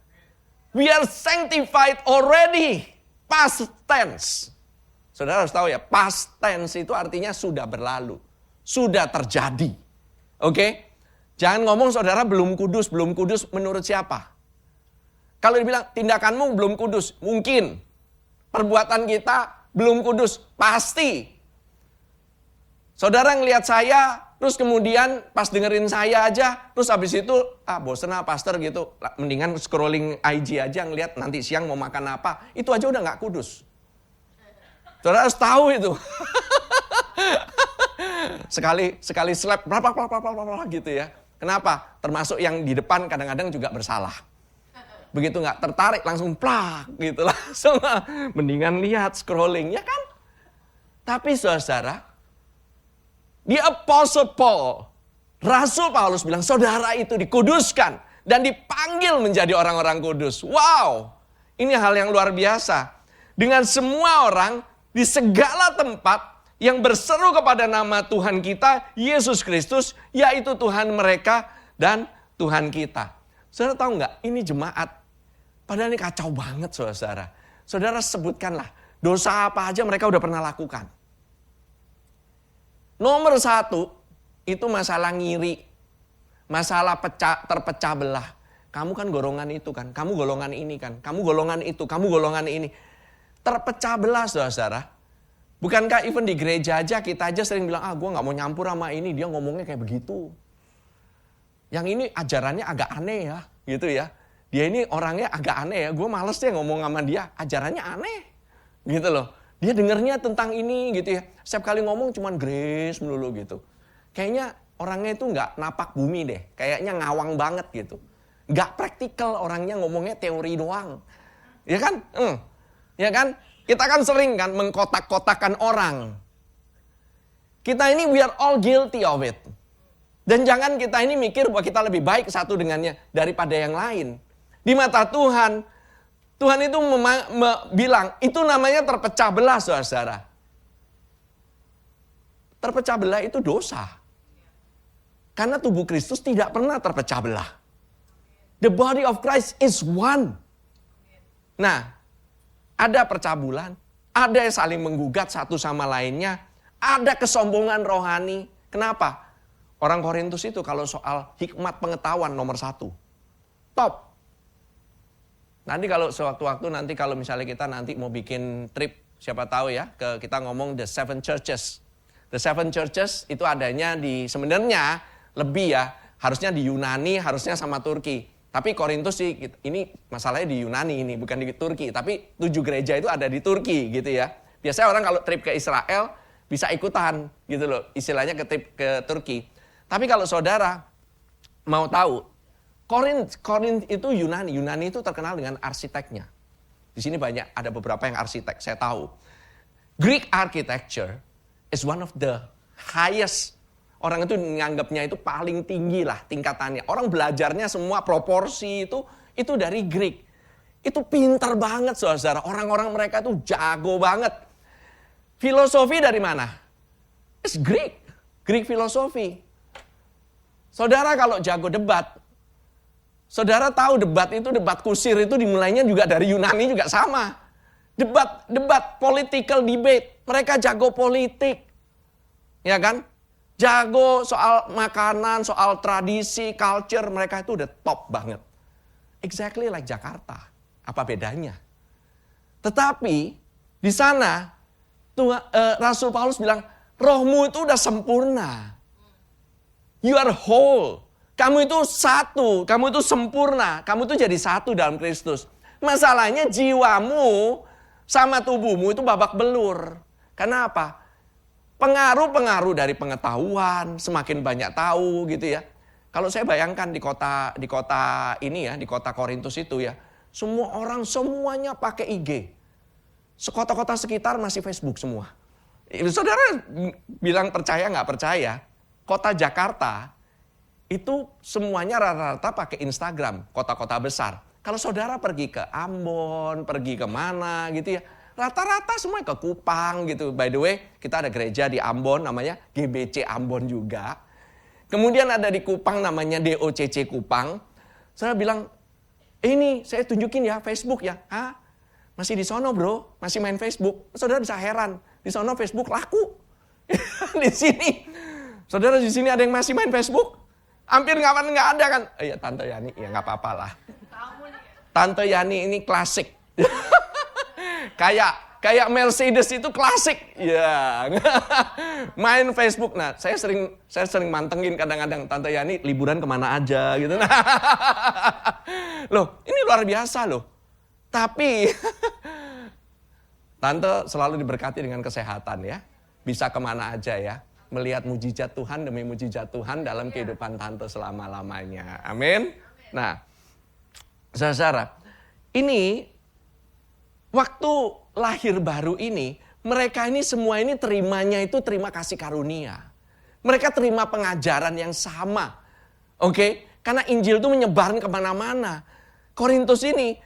We are sanctified already. Past tense. Saudara harus tahu ya, past tense itu artinya sudah berlalu. Sudah terjadi. Oke? Jangan ngomong saudara belum kudus menurut siapa? Kalau dibilang tindakanmu belum kudus, mungkin. Perbuatan kita belum kudus, pasti. Saudara ngelihat saya, terus kemudian pas dengerin saya aja, terus habis itu, bosen pastor gitu. Mendingan scrolling IG aja ngelihat nanti siang mau makan apa. Itu aja udah gak kudus. Saudara harus tahu itu. sekali slap, gitu ya. Kenapa? Termasuk yang di depan kadang-kadang juga bersalah. Begitu gak tertarik langsung plak gitu. Langsung mendingan lihat scrolling, ya kan? Tapi saudara, di Apostle Paul, Rasul Paulus bilang, saudara itu dikuduskan dan dipanggil menjadi orang-orang kudus. Wow, ini hal yang luar biasa. Dengan semua orang di segala tempat yang berseru kepada nama Tuhan kita, Yesus Kristus, yaitu Tuhan mereka dan Tuhan kita. Saudara tahu nggak, ini jemaat, padahal ini kacau banget saudara. Saudara sebutkanlah, dosa apa aja mereka udah pernah lakukan. Nomor 1, itu masalah ngiri. Masalah terpecah belah. Kamu kan golongan itu kan, kamu golongan ini kan, kamu golongan itu, kamu golongan ini. Terpecah belah saudara. Bukankah even di gereja aja kita aja sering bilang, gue gak mau nyampur sama ini, dia ngomongnya kayak begitu. Yang ini ajarannya agak aneh ya, gitu ya. Dia ini orangnya agak aneh ya, gue males deh ngomong sama dia, ajarannya aneh. Gitu loh. Dia dengernya tentang ini gitu ya. Setiap kali ngomong cuman grace melulu gitu. Kayaknya orangnya itu nggak napak bumi deh. Kayaknya ngawang banget gitu. Nggak praktikal orangnya, ngomongnya teori doang. Ya kan? Ya kan? Kita kan sering kan mengkotak-kotakan orang. Kita ini we are all guilty of it. Dan jangan kita ini mikir bahwa kita lebih baik satu dengannya daripada yang lain. Di mata Tuhan, Tuhan itu bilang, itu namanya terpecah belah, saudara. Terpecah belah itu dosa. Karena tubuh Kristus tidak pernah terpecah belah. The body of Christ is one. Nah, ada percabulan, ada yang saling menggugat satu sama lainnya, ada kesombongan rohani. Kenapa? Orang Korintus itu kalau soal hikmat pengetahuan nomor 1. Top. Nanti kalau sewaktu-waktu nanti kalau misalnya kita nanti mau bikin trip, siapa tahu ya, kita ngomong the 7 churches. The 7 churches itu adanya di, sebenarnya lebih ya, harusnya di Yunani, harusnya sama Turki. Tapi Korintus sih, ini masalahnya di Yunani ini, bukan di Turki. Tapi 7 gereja itu ada di Turki gitu ya. Biasanya orang kalau trip ke Israel bisa ikutan gitu loh, istilahnya ke trip ke Turki. Tapi kalau saudara mau tahu, Korinth itu Yunani. Yunani itu terkenal dengan arsiteknya. Di sini banyak, ada beberapa yang arsitek, saya tahu. Greek architecture is one of the highest. Orang itu menganggapnya itu paling tinggi lah tingkatannya. Orang belajarnya semua proporsi itu dari Greek. Itu pintar banget saudara. Orang-orang mereka itu jago banget. Filosofi dari mana? It's Greek. Greek filosofi. Saudara kalau jago debat, saudara tahu debat kusir itu dimulainya juga dari Yunani juga sama. Debat, political debate. Mereka jago politik. Ya kan? Jago soal makanan, soal tradisi, culture, mereka itu udah top banget. Exactly like Jakarta. Apa bedanya? Tetapi di sana Rasul Paulus bilang, rohmu itu udah sempurna. You are whole. Kamu itu satu, kamu itu sempurna. Kamu itu jadi satu dalam Kristus. Masalahnya jiwamu sama tubuhmu itu babak belur. Kenapa? Pengaruh-pengaruh dari pengetahuan, semakin banyak tahu gitu ya. Kalau saya bayangkan di kota ini ya, di kota Korintus itu ya, semua orang semuanya pakai IG. Sekota-kota sekitar masih Facebook semua. Saudara bilang percaya nggak percaya? Kota Jakarta itu semuanya rata-rata pakai Instagram, kota-kota besar. Kalau saudara pergi ke Ambon, pergi ke mana gitu ya, rata-rata semua ke Kupang gitu. By the way, kita ada gereja di Ambon namanya GBC Ambon juga. Kemudian ada di Kupang namanya DOCC Kupang. Saya bilang, ini saya tunjukin ya Facebook ya. Hah? Masih di sono bro, masih main Facebook. Saudara bisa heran, di sono Facebook laku. Di sini, saudara di sini ada yang masih main Facebook? Hampir nggak ada kan? Iya Tante Yani, ya nggak apa-apa lah. Tante Yani ini klasik. Kayak Mercedes itu klasik. Ya. Main Facebook. Nah, saya sering mantengin kadang-kadang Tante Yani liburan kemana aja gitu. Nah. Loh, ini luar biasa loh. Tapi Tante selalu diberkati dengan kesehatan ya. Bisa kemana aja ya. Melihat mujizat Tuhan demi mujizat Tuhan dalam kehidupan Tante selama-lamanya. Amin. Nah, saudara, ini waktu lahir baru ini, mereka ini semua ini terimanya itu terima kasih karunia. Mereka terima pengajaran yang sama. Oke? Karena Injil itu menyebar kemana-mana. Korintus ini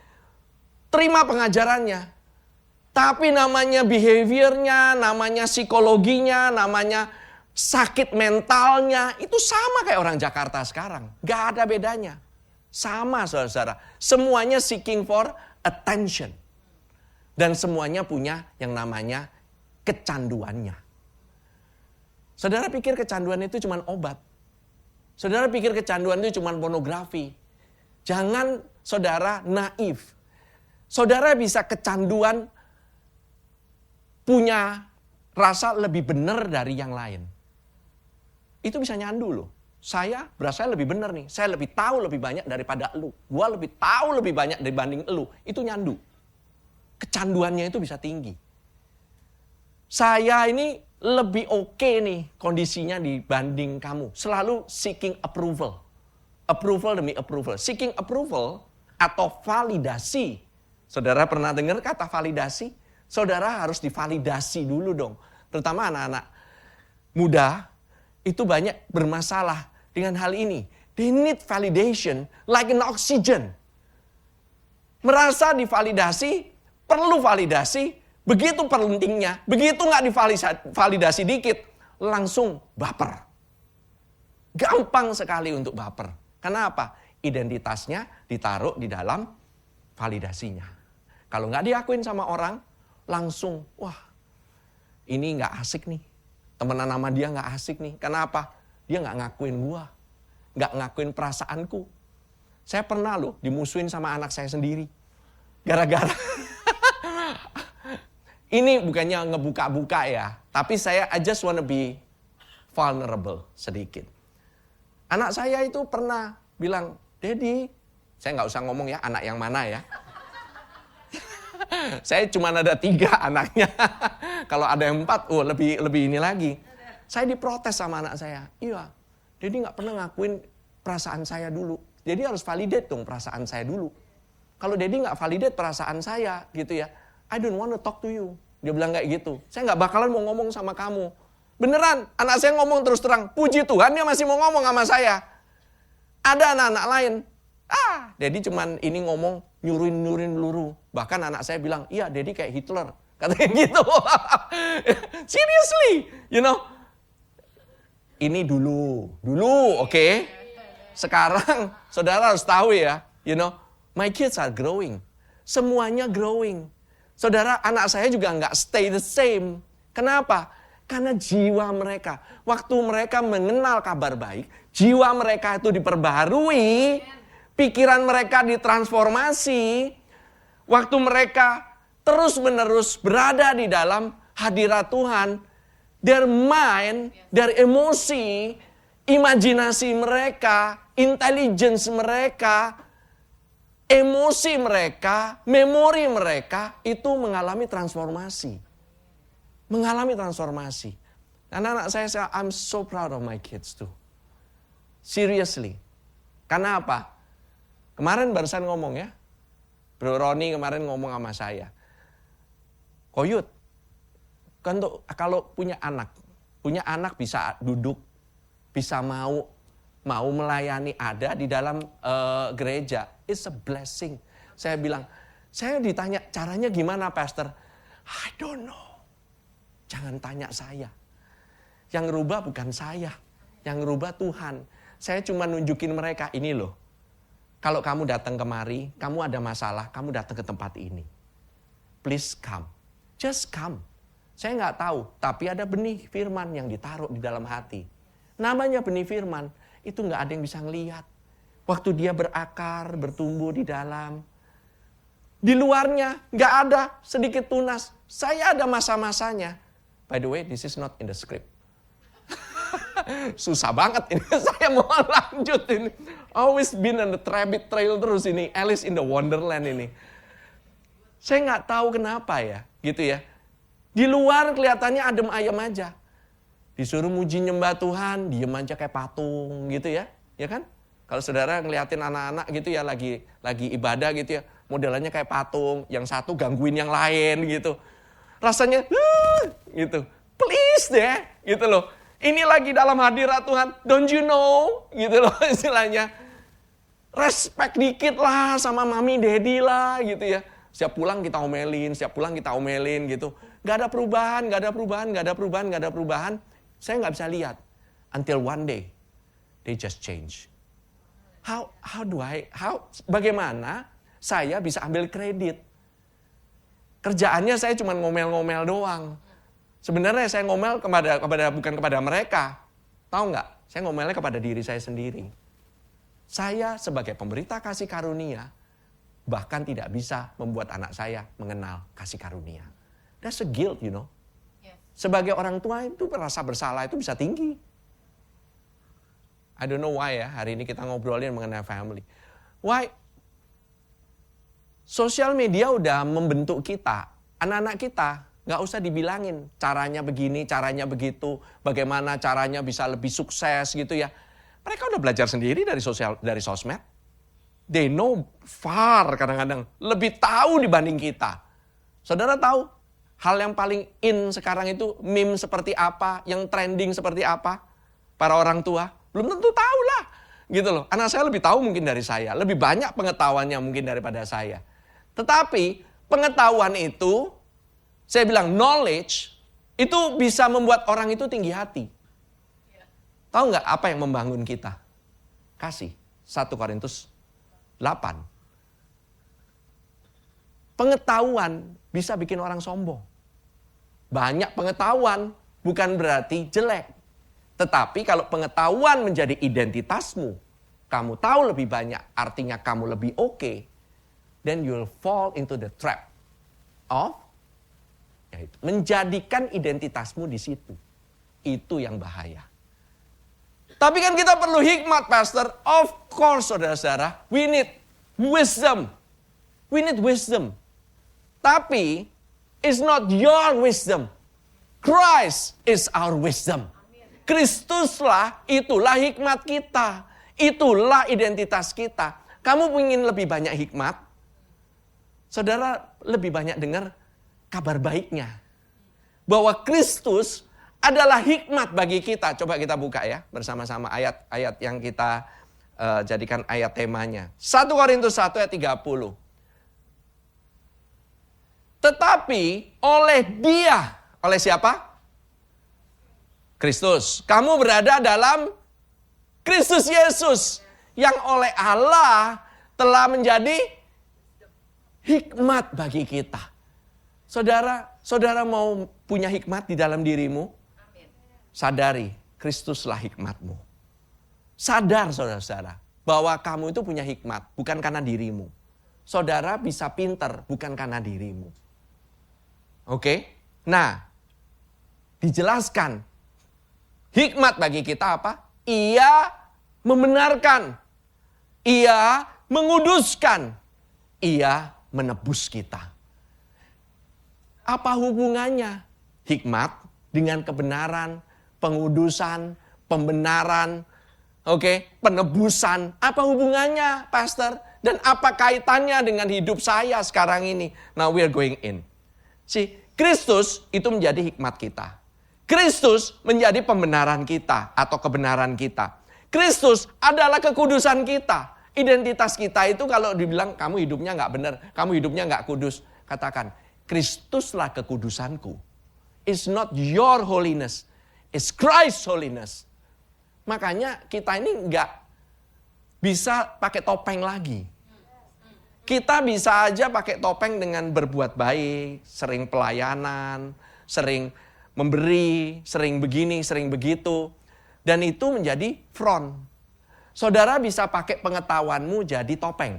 terima pengajarannya. Tapi namanya behaviornya, namanya psikologinya, namanya sakit mentalnya, itu sama kayak orang Jakarta sekarang. Gak ada bedanya. Sama saudara-saudara. Semuanya seeking for attention. Dan semuanya punya yang namanya kecanduannya. Saudara pikir kecanduan itu cuma obat. Saudara pikir kecanduan itu cuma pornografi. Jangan saudara naif. Saudara bisa kecanduan punya rasa lebih benar dari yang lain. Itu bisa nyandu loh. Saya berasa lebih benar nih. Saya lebih tahu lebih banyak daripada elu. Gua lebih tahu lebih banyak dibanding elu. Itu nyandu. Kecanduannya itu bisa tinggi. Saya ini lebih oke nih kondisinya dibanding kamu. Selalu seeking approval. Approval demi approval. Seeking approval atau validasi. Saudara pernah dengar kata validasi? Saudara harus divalidasi dulu dong. Terutama anak-anak muda itu banyak bermasalah dengan hal ini. They need validation like an oxygen. Merasa divalidasi, perlu validasi, begitu pentingnya, begitu nggak divalidasi dikit, langsung baper. Gampang sekali untuk baper. Kenapa? Identitasnya ditaruh di dalam validasinya. Kalau nggak diakuin sama orang, langsung, wah ini nggak asik nih. Temenan sama dia nggak asik nih. Kenapa? Dia nggak ngakuin gua. Nggak ngakuin perasaanku. Saya pernah loh dimusuhin sama anak saya sendiri. Gara-gara. Ini bukannya ngebuka-buka ya. Tapi I just wanna be vulnerable sedikit. Anak saya itu pernah bilang, Daddy, saya nggak usah ngomong ya anak yang mana ya. Saya cuma ada 3 anaknya. Kalau ada yang 4, lebih ini lagi. Saya diprotes sama anak saya. Iya, Daddy nggak pernah ngakuin perasaan saya dulu. Daddy harus validate dong perasaan saya dulu. Kalau Daddy nggak validate perasaan saya gitu ya, I don't want to talk to you. Dia bilang kayak gitu. Saya nggak bakalan mau ngomong sama kamu. Beneran, anak saya ngomong terus terang. Puji Tuhan dia masih mau ngomong sama saya. Ada anak-anak lain. Daddy cuman ini ngomong nyuruhin luru. Bahkan anak saya bilang, iya Daddy kayak Hitler. Katanya gitu. Seriously, you know. Ini dulu, oke. Sekarang saudara harus tahu ya, you know, my kids are growing. Semuanya growing. Saudara, anak saya juga nggak stay the same. Kenapa? Karena jiwa mereka, waktu mereka mengenal kabar baik, jiwa mereka itu diperbaharui, pikiran mereka ditransformasi, waktu mereka terus-menerus berada di dalam hadirat Tuhan, their mind, their emosi, imajinasi mereka, intelligence mereka, emosi mereka, memori mereka itu mengalami transformasi. Mengalami transformasi. Anak-anak saya, I'm so proud of my kids too. Seriously. Karena apa? Kemarin barusan ngomong ya. Bro Roni kemarin ngomong sama saya. Koyut, kalau punya anak bisa duduk, bisa mau melayani ada di dalam gereja. It's a blessing. Saya bilang, saya ditanya caranya gimana pastor? I don't know. Jangan tanya saya. Yang rubah bukan saya. Yang rubah Tuhan. Saya cuma nunjukin mereka, ini loh. Kalau kamu datang kemari, kamu ada masalah, kamu datang ke tempat ini. Please come. Just come. Saya nggak tahu, tapi ada benih firman yang ditaruh di dalam hati. Namanya benih firman, itu nggak ada yang bisa ngelihat. Waktu dia berakar, bertumbuh di dalam. Di luarnya nggak ada, sedikit tunas. Saya ada masa-masanya. By the way, this is not in the script. Susah banget ini, saya mau lanjut ini. Always been on the rabbit trail terus ini, Alice in the Wonderland ini. Saya nggak tahu kenapa ya, gitu ya. Di luar kelihatannya adem ayem aja. Disuruh muji nyembah Tuhan, diem aja kayak patung gitu ya. Ya kan? Kalau saudara ngeliatin anak-anak gitu ya, lagi ibadah gitu ya, modelannya kayak patung, yang satu gangguin yang lain gitu. Rasanya, gitu. Please deh, gitu loh. Ini lagi dalam hadirat Tuhan, don't you know? Gitu loh istilahnya. Respect dikit lah sama mami, daddy lah gitu ya. Setiap pulang kita omelin gitu. Gak ada perubahan. Saya gak bisa lihat. Until one day, they just change. Bagaimana saya bisa ambil kredit? Kerjaannya saya cuma ngomel-ngomel doang. Sebenarnya saya ngomel bukan kepada mereka. Tahu nggak? Saya ngomelnya kepada diri saya sendiri. Saya sebagai pemberita kasih karunia, bahkan tidak bisa membuat anak saya mengenal kasih karunia. That's a guilt, you know. Sebagai orang tua itu merasa bersalah itu bisa tinggi. I don't know why ya, hari ini kita ngobrolin mengenai family. Why? Sosial media udah membentuk kita, anak-anak kita Nggak usah dibilangin caranya begini, caranya begitu, bagaimana caranya bisa lebih sukses gitu ya. Mereka udah belajar sendiri dari sosmed. They know far kadang-kadang, lebih tahu dibanding kita. Saudara tahu hal yang paling in sekarang itu meme seperti apa, yang trending seperti apa? Para orang tua belum tentu tahu lah. Gitu loh. Anak saya lebih tahu mungkin dari saya, lebih banyak pengetahuannya mungkin daripada saya. Tetapi pengetahuan itu, saya bilang knowledge, itu bisa membuat orang itu tinggi hati. Tahu nggak apa yang membangun kita? Kasih. 1 Korintus 8. Pengetahuan bisa bikin orang sombong. Banyak pengetahuan bukan berarti jelek. Tetapi kalau pengetahuan menjadi identitasmu, kamu tahu lebih banyak, artinya kamu lebih oke, then you'll fall into the trap of yaitu menjadikan identitasmu di situ. Itu yang bahaya. Tapi kan kita perlu hikmat, Pastor. Of course, saudara-saudara, we need wisdom. We need wisdom. Tapi it's not your wisdom. Christ is our wisdom. Kristuslah, itulah hikmat kita. Itulah identitas kita. Kamu ingin lebih banyak hikmat? Saudara lebih banyak dengar kabar baiknya. Bahwa Kristus adalah hikmat bagi kita. Coba kita buka ya bersama-sama ayat-ayat yang kita jadikan ayat temanya. 1 Korintus 1 ayat 30. Tetapi oleh dia, oleh siapa? Kristus. Kamu berada dalam Kristus Yesus yang oleh Allah telah menjadi hikmat bagi kita. Saudara mau punya hikmat di dalam dirimu? Sadari, Kristuslah hikmatmu. Sadar saudara-saudara bahwa kamu itu punya hikmat bukan karena dirimu. Saudara bisa pinter bukan karena dirimu. Oke? Nah, dijelaskan hikmat bagi kita apa? Ia membenarkan. Ia menguduskan. Ia menebus kita. Apa hubungannya hikmat dengan kebenaran, pengudusan, pembenaran, penebusan? Apa hubungannya, Pastor? Dan apa kaitannya dengan hidup saya sekarang ini? Now we are going in. Kristus itu menjadi hikmat kita. Kristus menjadi pembenaran kita atau kebenaran kita. Kristus adalah kekudusan kita. Identitas kita itu kalau dibilang kamu hidupnya nggak benar, kamu hidupnya nggak kudus. Katakan, Kristuslah kekudusanku. It's not your holiness, it's Christ's holiness. Makanya kita ini nggak bisa pakai topeng lagi. Kita bisa aja pakai topeng dengan berbuat baik, sering pelayanan, sering memberi, sering begini, sering begitu. Dan itu menjadi front. Saudara bisa pakai pengetahuanmu jadi topeng.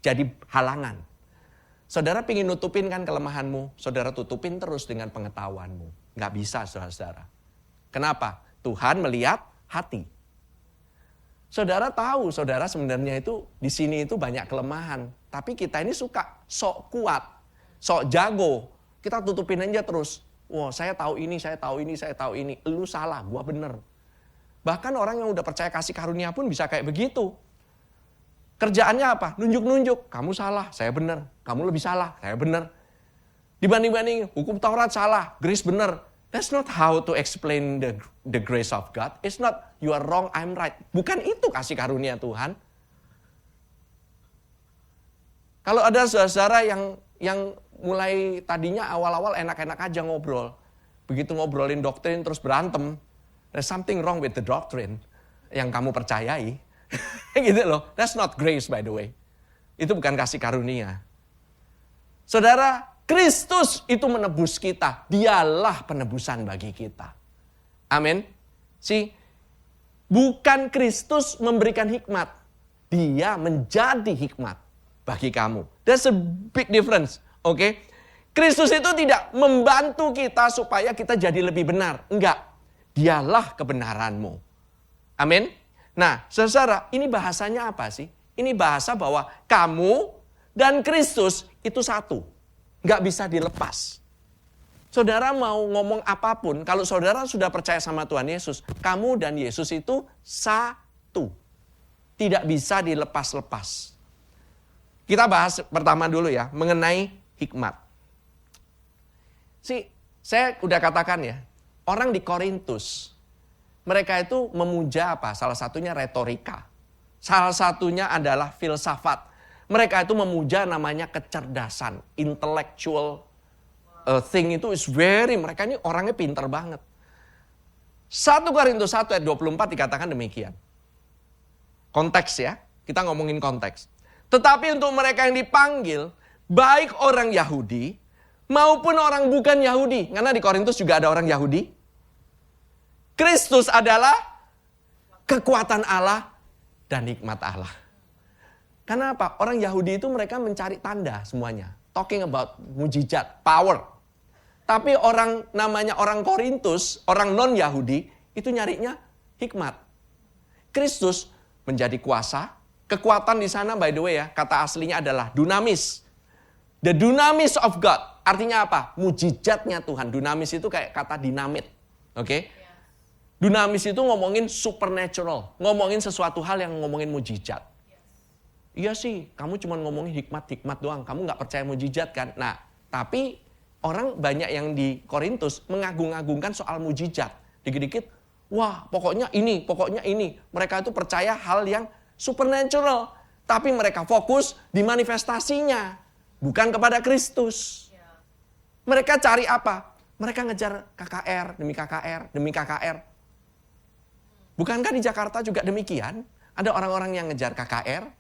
Jadi halangan. Saudara ingin nutupin kan kelemahanmu. Saudara tutupin terus dengan pengetahuanmu. Nggak bisa saudara-saudara. Kenapa? Tuhan melihat hati. Saudara tahu, saudara sebenarnya itu di sini itu banyak kelemahan. Tapi kita ini suka sok kuat, sok jago. Kita tutupin aja terus. Wah, saya tahu ini, saya tahu ini, saya tahu ini. Lu salah, gua bener. Bahkan orang yang udah percaya kasih karunia pun bisa kayak begitu. Kerjaannya apa? Nunjuk-nunjuk. Kamu salah, saya bener. Kamu lebih salah, saya bener. Dibanding-banding, hukum Taurat salah, grace bener. That's not how to explain the grace of God. It's not you are wrong, I'm right. Bukan itu kasih karunia Tuhan. Kalau ada saudara yang mulai tadinya awal-awal enak-enak aja ngobrol. Begitu ngobrolin doktrin terus berantem. There's something wrong with the doctrine yang kamu percayai. Gitu loh. That's not grace by the way. Itu bukan kasih karunia. Saudara, Kristus itu menebus kita. Dialah penebusan bagi kita. Amin. Bukan Kristus memberikan hikmat. Dia menjadi hikmat bagi kamu. There's a big difference. Kristus itu tidak membantu kita supaya kita jadi lebih benar. Enggak. Dialah kebenaranmu. Amin. Nah, saudara, ini bahasanya apa sih? Ini bahasa bahwa kamu dan Kristus itu satu. Nggak bisa dilepas. Saudara mau ngomong apapun, kalau saudara sudah percaya sama Tuhan Yesus, kamu dan Yesus itu satu. Tidak bisa dilepas-lepas. Kita bahas pertama dulu ya, mengenai hikmat. Saya udah katakan ya, orang di Korintus, mereka itu memuja apa? Salah satunya retorika. Salah satunya adalah filsafat. Mereka itu memuja namanya kecerdasan, intellectual thing itu is mereka ini orangnya pinter banget. 1 Korintus 1 ayat 24 dikatakan demikian. Konteks ya, kita ngomongin konteks. Tetapi untuk mereka yang dipanggil, baik orang Yahudi maupun orang bukan Yahudi. Karena di Korintus juga ada orang Yahudi. Kristus adalah kekuatan Allah dan nikmat Allah. Karena apa? Orang Yahudi itu mereka mencari tanda semuanya. Talking about mujizat, power. Tapi orang namanya orang Korintus, orang non-Yahudi, itu nyarinya hikmat. Kristus menjadi kuasa. Kekuatan di sana by the way ya, kata aslinya adalah dunamis. The dunamis of God. Artinya apa? Mujizatnya Tuhan. Dunamis itu kayak kata dinamit. Oke? Dunamis itu ngomongin supernatural. Ngomongin sesuatu hal yang ngomongin mujizat. Iya sih, kamu cuma ngomongin hikmat-hikmat doang. Kamu gak percaya mujizat kan? Nah, tapi orang banyak yang di Korintus mengagung-agungkan soal mujizat. Dikit-dikit, wah pokoknya ini. Mereka itu percaya hal yang supernatural. Tapi mereka fokus di manifestasinya. Bukan kepada Kristus. Mereka cari apa? Mereka ngejar KKR demi KKR demi KKR. Bukankah di Jakarta juga demikian? Ada orang-orang yang ngejar KKR,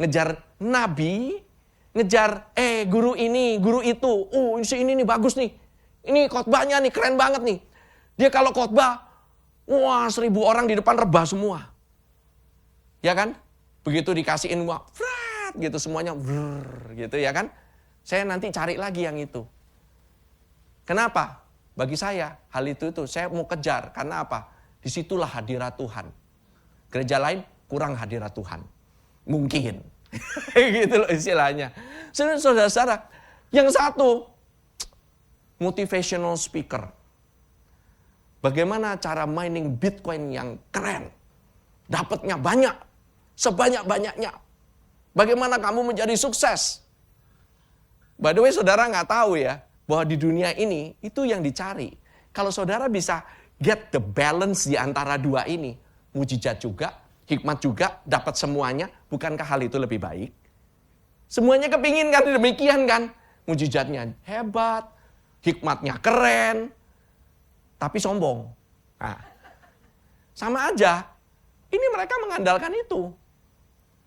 ngejar nabi, ngejar guru ini, guru itu. Si ini nih bagus nih. Ini khotbahnya nih keren banget nih. Dia kalau khotbah, wah 1000 orang di depan rebah semua. Ya kan? Begitu dikasihin wah, gitu semuanya gitu ya kan? Saya nanti cari lagi yang itu. Kenapa? Bagi saya hal itu saya mau kejar karena apa? Disitulah hadirat Tuhan. Gereja lain kurang hadirat Tuhan. Mungkin. Gitu loh istilahnya. Saudara-saudara, yang satu motivational speaker. Bagaimana cara mining Bitcoin yang keren. Dapatnya banyak. Sebanyak-banyaknya. Bagaimana kamu menjadi sukses. By the way saudara nggak tahu ya. Bahwa di dunia ini itu yang dicari. Kalau saudara bisa get the balance di antara dua ini. Mujizat juga, hikmat juga, dapat semuanya. Bukankah hal itu lebih baik? Semuanya kepingin kan demikian kan? Mujizatnya hebat, hikmatnya keren, tapi sombong. Nah, sama aja, ini mereka mengandalkan itu.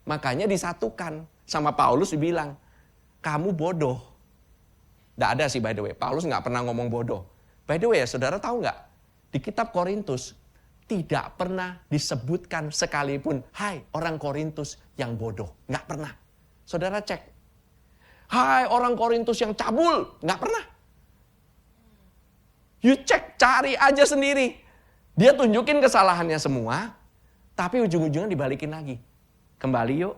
Makanya disatukan. Sama Paulus dibilang, kamu bodoh. Nggak ada sih by the way, Paulus nggak pernah ngomong bodoh. By the way ya, saudara tahu nggak? Di kitab Korintus tidak pernah disebutkan sekalipun, hai orang Korintus yang bodoh. Nggak pernah. Saudara cek. Hai orang Korintus yang cabul. Nggak pernah. You cek, cari aja sendiri. Dia tunjukin kesalahannya semua, tapi ujung-ujungnya dibalikin lagi. Kembali yuk,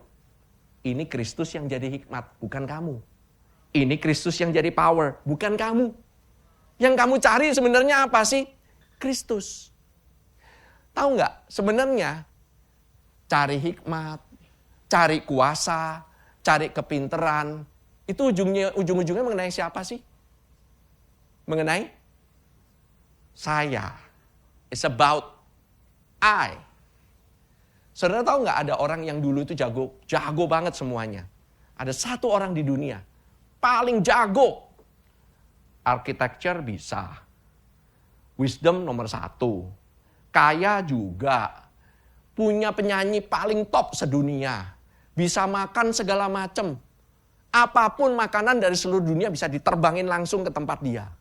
ini Kristus yang jadi hikmat, bukan kamu. Ini Kristus yang jadi power, bukan kamu. Yang kamu cari sebenarnya apa sih? Kristus. Tahu nggak? Sebenarnya cari hikmat, cari kuasa, cari kepinteran, itu ujung-ujungnya mengenai siapa sih? Mengenai saya. It's about I. Saudara tahu nggak ada orang yang dulu itu jago banget semuanya. Ada satu orang di dunia paling jago. Architecture bisa. Wisdom nomor 1. Kaya juga. Punya penyanyi paling top sedunia. Bisa makan segala macam. Apapun makanan dari seluruh dunia bisa diterbangin langsung ke tempat dia.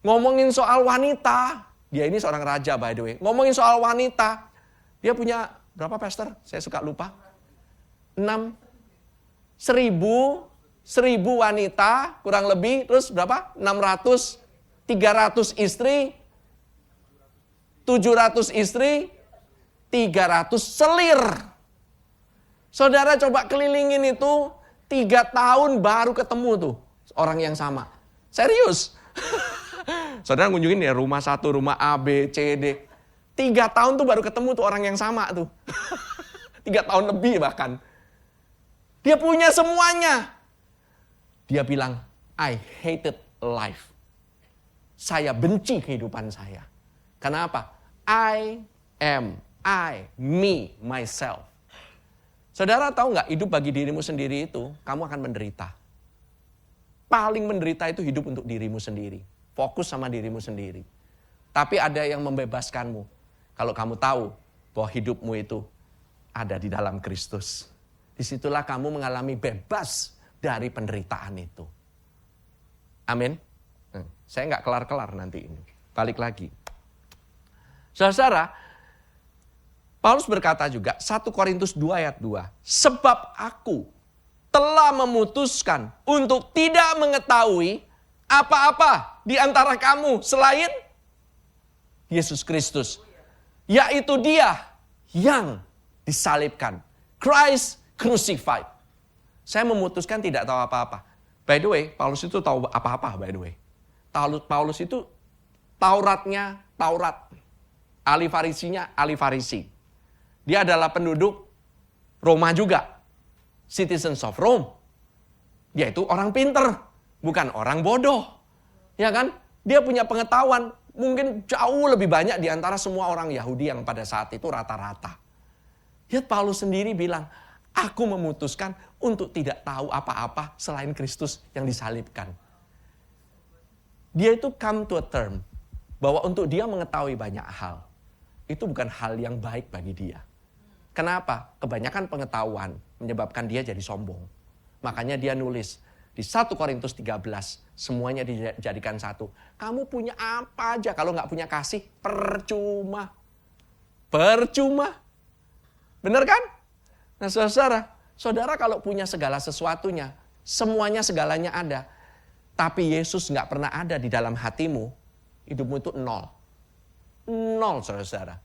Ngomongin soal wanita. Dia ini seorang raja by the way. Ngomongin soal wanita. Dia punya berapa pastor? Saya suka lupa. 1.000 wanita kurang lebih. Terus berapa? 300 istri, 700 istri, 300 selir. Saudara coba kelilingin itu, 3 tahun baru ketemu tuh orang yang sama. Serius. Saudara ngunjungin ya rumah satu, rumah A, B, C, D. 3 tahun tuh baru ketemu tuh orang yang sama tuh. 3 tahun lebih bahkan. Dia punya semuanya. Dia bilang, I hated life. Saya benci kehidupan saya. Kenapa? I, me, myself. Saudara tahu nggak, hidup bagi dirimu sendiri itu, kamu akan menderita. Paling menderita itu hidup untuk dirimu sendiri. Fokus sama dirimu sendiri. Tapi ada yang membebaskanmu. Kalau kamu tahu bahwa hidupmu itu ada di dalam Kristus. Disitulah kamu mengalami bebas dari penderitaan itu. Amin. Saya nggak kelar-kelar nanti ini. Balik lagi. Saudara, Paulus berkata juga, 1 Korintus 2 ayat 2. Sebab aku telah memutuskan untuk tidak mengetahui apa-apa di antara kamu selain Yesus Kristus. Yaitu dia yang disalibkan. Christ crucified. Saya memutuskan tidak tahu apa-apa. By the way, Paulus itu tahu apa-apa by the way. Paulus itu Tauratnya Taurat. Ahli Farisinya ahli Farisi. Dia adalah penduduk Roma juga. Citizens of Rome. Dia itu orang pinter. Bukan orang bodoh. Ya kan? Dia punya pengetahuan mungkin jauh lebih banyak di antara semua orang Yahudi yang pada saat itu rata-rata. Lihat Paulus sendiri bilang, aku memutuskan untuk tidak tahu apa-apa selain Kristus yang disalibkan. Dia itu come to a term bahwa untuk dia mengetahui banyak hal, itu bukan hal yang baik bagi dia. Kenapa? Kebanyakan pengetahuan menyebabkan dia jadi sombong. Makanya dia nulis di 1 Korintus 13, semuanya dijadikan satu. Kamu punya apa aja kalau nggak punya kasih, percuma. Percuma. Benar kan? Nah saudara kalau punya segala sesuatunya, semuanya segalanya ada, tapi Yesus nggak pernah ada di dalam hatimu, hidupmu itu nol. Nol saudara.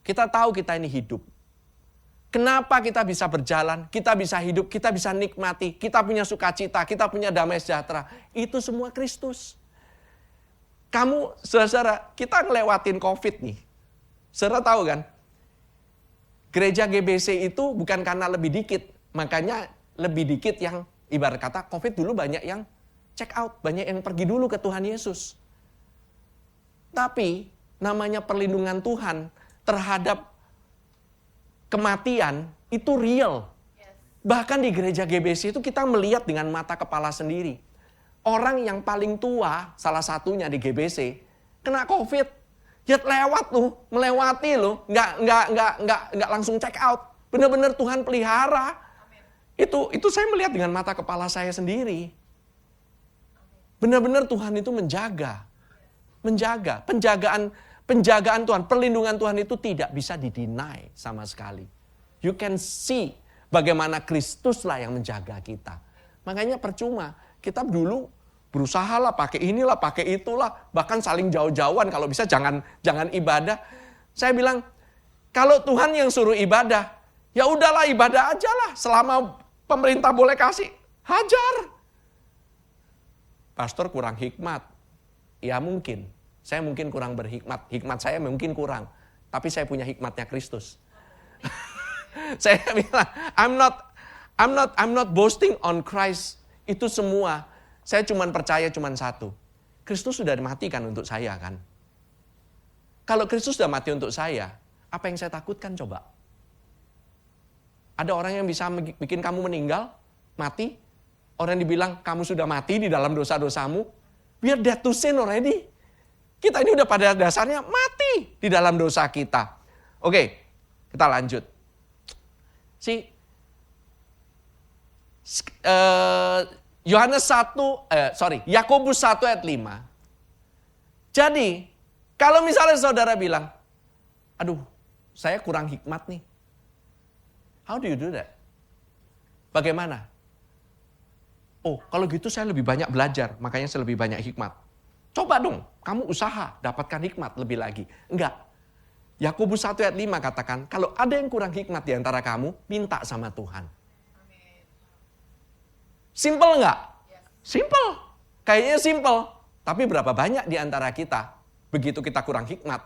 Kita tahu kita ini hidup. Kenapa kita bisa berjalan, kita bisa hidup, kita bisa nikmati, kita punya sukacita, kita punya damai sejahtera. Itu semua Kristus. Kamu, saudara, kita ngelewatin COVID nih. Saudara tahu kan? Gereja GBC itu bukan karena lebih dikit. Makanya lebih dikit yang ibarat kata COVID dulu banyak yang check out. Banyak yang pergi dulu ke Tuhan Yesus. Tapi namanya perlindungan Tuhan terhadap kematian itu real. Bahkan di gereja GBC itu kita melihat dengan mata kepala sendiri. Orang yang paling tua, salah satunya di GBC, kena COVID. Ya lewat loh, melewati loh, nggak langsung check out. Benar-benar Tuhan pelihara. Itu saya melihat dengan mata kepala saya sendiri. Benar-benar Tuhan itu menjaga. Penjagaan Tuhan, perlindungan Tuhan itu tidak bisa dideny sama sekali. You can see bagaimana Kristuslah yang menjaga kita. Makanya percuma, kita dulu berusaha lah pakai inilah, pakai itulah, bahkan saling jauh-jauhan kalau bisa jangan ibadah. Saya bilang, kalau Tuhan yang suruh ibadah, ya udahlah ibadah aja lah, selama pemerintah boleh kasih, hajar. Pastor kurang hikmat, ya mungkin. Saya mungkin kurang berhikmat. Hikmat saya mungkin kurang. Tapi saya punya hikmatnya Kristus. Saya bilang, I'm not boasting on Christ. Itu semua. Saya cuma percaya cuma satu. Kristus sudah dimatikan untuk saya kan. Kalau Kristus sudah mati untuk saya, apa yang saya takutkan coba? Ada orang yang bisa bikin kamu meninggal, mati. Orang yang dibilang kamu sudah mati di dalam dosa-dosamu. We are dead to sin already. Kita ini udah pada dasarnya mati di dalam dosa kita. Oke, kita lanjut. Yakobus 1 ayat 5. Jadi, kalau misalnya saudara bilang, aduh, saya kurang hikmat nih. How do you do that? Bagaimana? Oh, kalau gitu saya lebih banyak belajar, makanya saya lebih banyak hikmat. Coba dong, kamu usaha dapatkan hikmat lebih lagi. Enggak. Yakobus 1 ayat 5 katakan, kalau ada yang kurang hikmat di antara kamu, minta sama Tuhan. Simple enggak? Simple. Kayaknya simple. Tapi berapa banyak di antara kita, begitu kita kurang hikmat,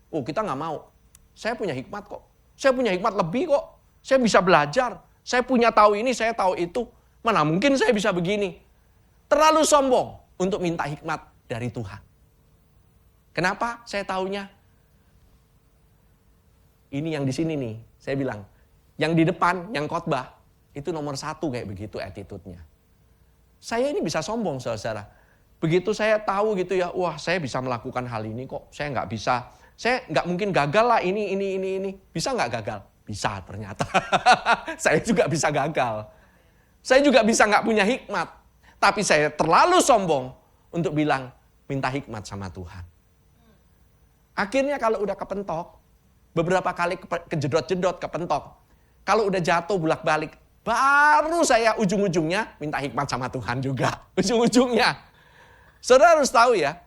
oh kita nggak mau. Saya punya hikmat kok. Saya punya hikmat lebih kok. Saya bisa belajar. Saya punya tahu ini, saya tahu itu. Mana mungkin saya bisa begini. Terlalu sombong untuk minta hikmat dari Tuhan. Kenapa? Saya taunya. Ini yang di sini nih, saya bilang. Yang di depan, yang khotbah, itu nomor 1 kayak begitu attitude-nya. Saya ini bisa sombong, saudara. Begitu saya tahu gitu ya, wah saya bisa melakukan hal ini kok. Saya nggak bisa, saya nggak mungkin gagal lah ini. Bisa nggak gagal? Bisa ternyata. Saya juga bisa gagal. Saya juga bisa nggak punya hikmat. Tapi saya terlalu sombong untuk bilang, minta hikmat sama Tuhan. Akhirnya kalau udah kepentok, beberapa kali kejedot-jedot kepentok. Kalau udah jatuh bolak-balik, baru saya ujung-ujungnya minta hikmat sama Tuhan juga. Ujung-ujungnya. Saudara harus tahu ya,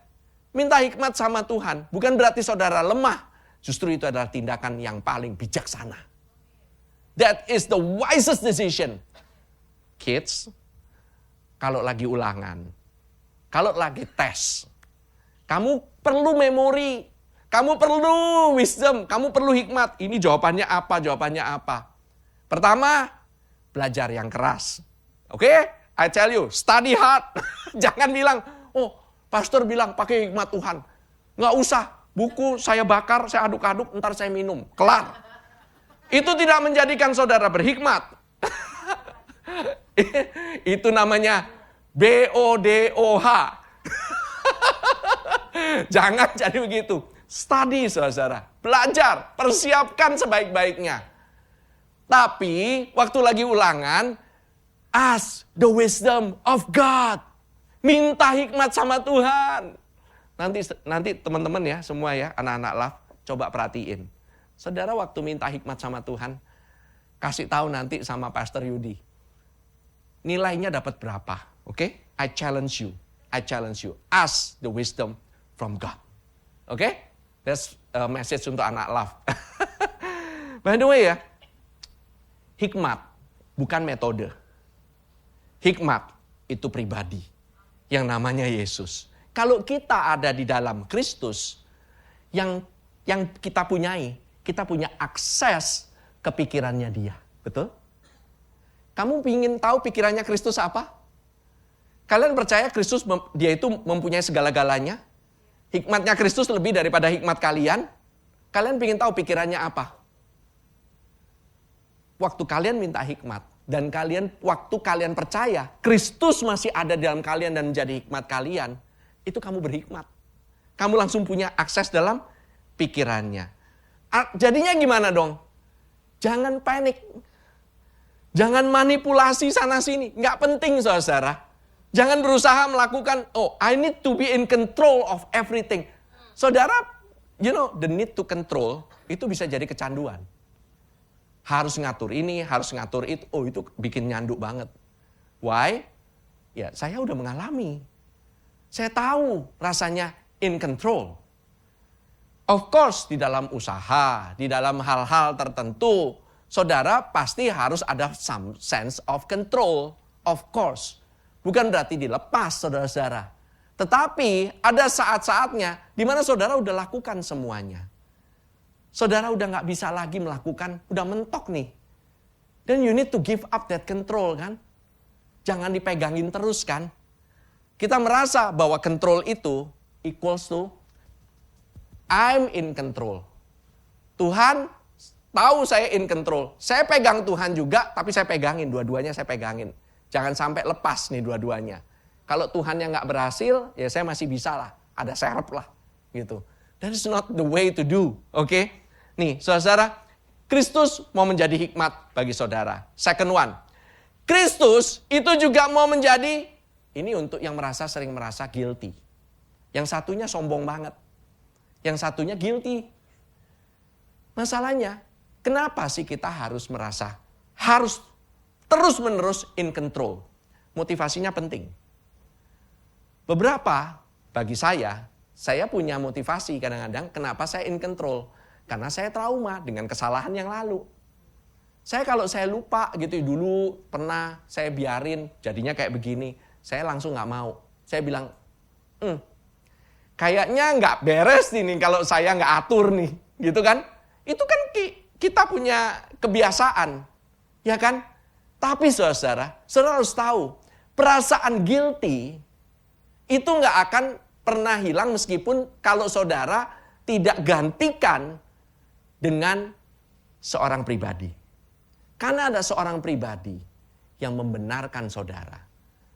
minta hikmat sama Tuhan bukan berarti saudara lemah. Justru itu adalah tindakan yang paling bijaksana. That is the wisest decision. Kids, kalau lagi ulangan, kalau lagi tes, kamu perlu memori, kamu perlu wisdom, kamu perlu hikmat. Ini jawabannya apa? Pertama, belajar yang keras. Oke? I tell you, study hard. Jangan bilang, oh, pastor bilang pakai hikmat Tuhan. Nggak usah, buku saya bakar, saya aduk-aduk, ntar saya minum. Kelar. Itu tidak menjadikan saudara berhikmat. Itu namanya BODOH. Jangan jadi begitu. Study, saudara. Belajar, persiapkan sebaik-baiknya. Tapi, waktu lagi ulangan, ask the wisdom of God. Minta hikmat sama Tuhan. Nanti teman-teman ya, semua ya, anak-anak Love, coba perhatiin. Saudara waktu minta hikmat sama Tuhan, kasih tahu nanti sama Pastor Yudi. Nilainya dapat berapa? Oke? I challenge you. Ask the wisdom from God. Oke? That's a message untuk anak Love. By the way ya, hikmat bukan metode. Hikmat itu pribadi. Yang namanya Yesus. Kalau kita ada di dalam Kristus, yang kita punya akses ke pikirannya Dia. Betul? Kamu ingin tahu pikirannya Kristus apa? Kalian percaya Kristus Dia itu mempunyai segala-galanya? Hikmatnya Kristus lebih daripada hikmat kalian? Kalian ingin tahu pikirannya apa? Waktu kalian minta hikmat, dan waktu kalian percaya Kristus masih ada dalam kalian dan menjadi hikmat kalian, itu kamu berhikmat. Kamu langsung punya akses dalam pikirannya. Jadinya gimana dong? Jangan panik. Jangan manipulasi sana sini. Nggak penting, saudara. Jangan berusaha melakukan, oh I need to be in control of everything. Saudara, the need to control itu bisa jadi kecanduan. Harus ngatur ini, harus ngatur itu. Oh itu bikin nyanduk banget. Why? Ya saya udah mengalami. Saya tahu rasanya in control. Of course di dalam usaha, di dalam hal-hal tertentu, saudara pasti harus ada some sense of control. Of course. Bukan berarti dilepas saudara-saudara. Tetapi ada saat-saatnya di mana saudara udah lakukan semuanya. Saudara udah gak bisa lagi melakukan, udah mentok nih. Then you need to give up that control kan. Jangan dipegangin terus kan. Kita merasa bahwa control itu equals to I'm in control. Tuhan tahu saya in control. Saya pegang Tuhan juga, tapi saya pegangin. Dua-duanya saya pegangin. Jangan sampai lepas nih dua-duanya. Kalau Tuhan yang gak berhasil, ya saya masih bisa lah. Ada serep lah. Gitu. That is not the way to do. Oke? Nih, saudara, Kristus mau menjadi hikmat bagi saudara. Second one, Kristus itu juga mau menjadi, ini untuk yang sering merasa guilty. Yang satunya sombong banget. Yang satunya guilty. Masalahnya, kenapa sih kita harus terus-menerus in control? Motivasinya penting. Beberapa, bagi saya punya motivasi kadang-kadang kenapa saya in control. Karena saya trauma dengan kesalahan yang lalu. Kalau saya lupa gitu dulu pernah saya biarin jadinya kayak begini. Saya langsung gak mau. Saya bilang, kayaknya nggak beres ini kalau saya nggak atur nih, gitu kan? Itu kan kita punya kebiasaan, ya kan? Tapi saudara harus tahu, perasaan guilty itu nggak akan pernah hilang meskipun kalau saudara tidak gantikan dengan seorang pribadi. Karena ada seorang pribadi yang membenarkan saudara.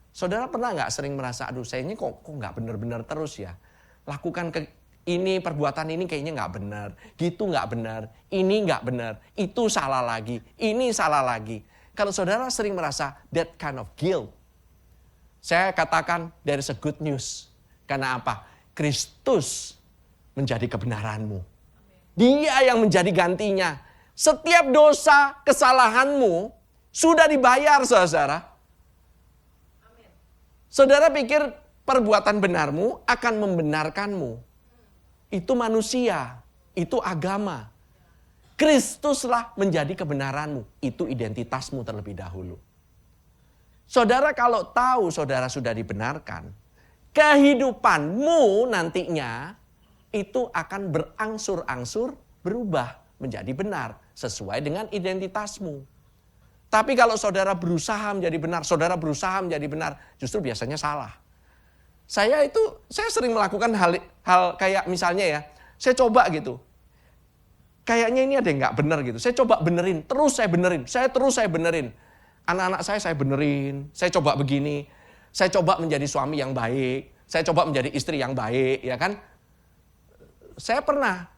Saudara pernah nggak sering merasa, aduh saya ini kok nggak benar-benar terus ya. Lakukan ini, perbuatan ini kayaknya nggak benar. Gitu nggak benar, ini nggak benar. Itu salah lagi, ini salah lagi. Kalau saudara sering merasa that kind of guilt, saya katakan there is a good news. Karena apa? Kristus menjadi kebenaranmu. Dia yang menjadi gantinya. Setiap dosa, kesalahanmu sudah dibayar, saudara. Saudara pikir perbuatan benarmu akan membenarkanmu. Itu manusia, itu agama. Kristuslah menjadi kebenaranmu. Itu identitasmu terlebih dahulu. Saudara kalau tahu saudara sudah dibenarkan, kehidupanmu nantinya itu akan berangsur-angsur berubah menjadi benar sesuai dengan identitasmu. Tapi kalau saudara berusaha menjadi benar, justru biasanya salah. Saya sering melakukan hal kayak misalnya ya, saya coba gitu. Kayaknya ini ada yang nggak benar gitu. Saya coba benerin, terus saya benerin. Anak-anak saya benerin, saya coba begini. Saya coba menjadi suami yang baik, saya coba menjadi istri yang baik, ya kan? Saya pernah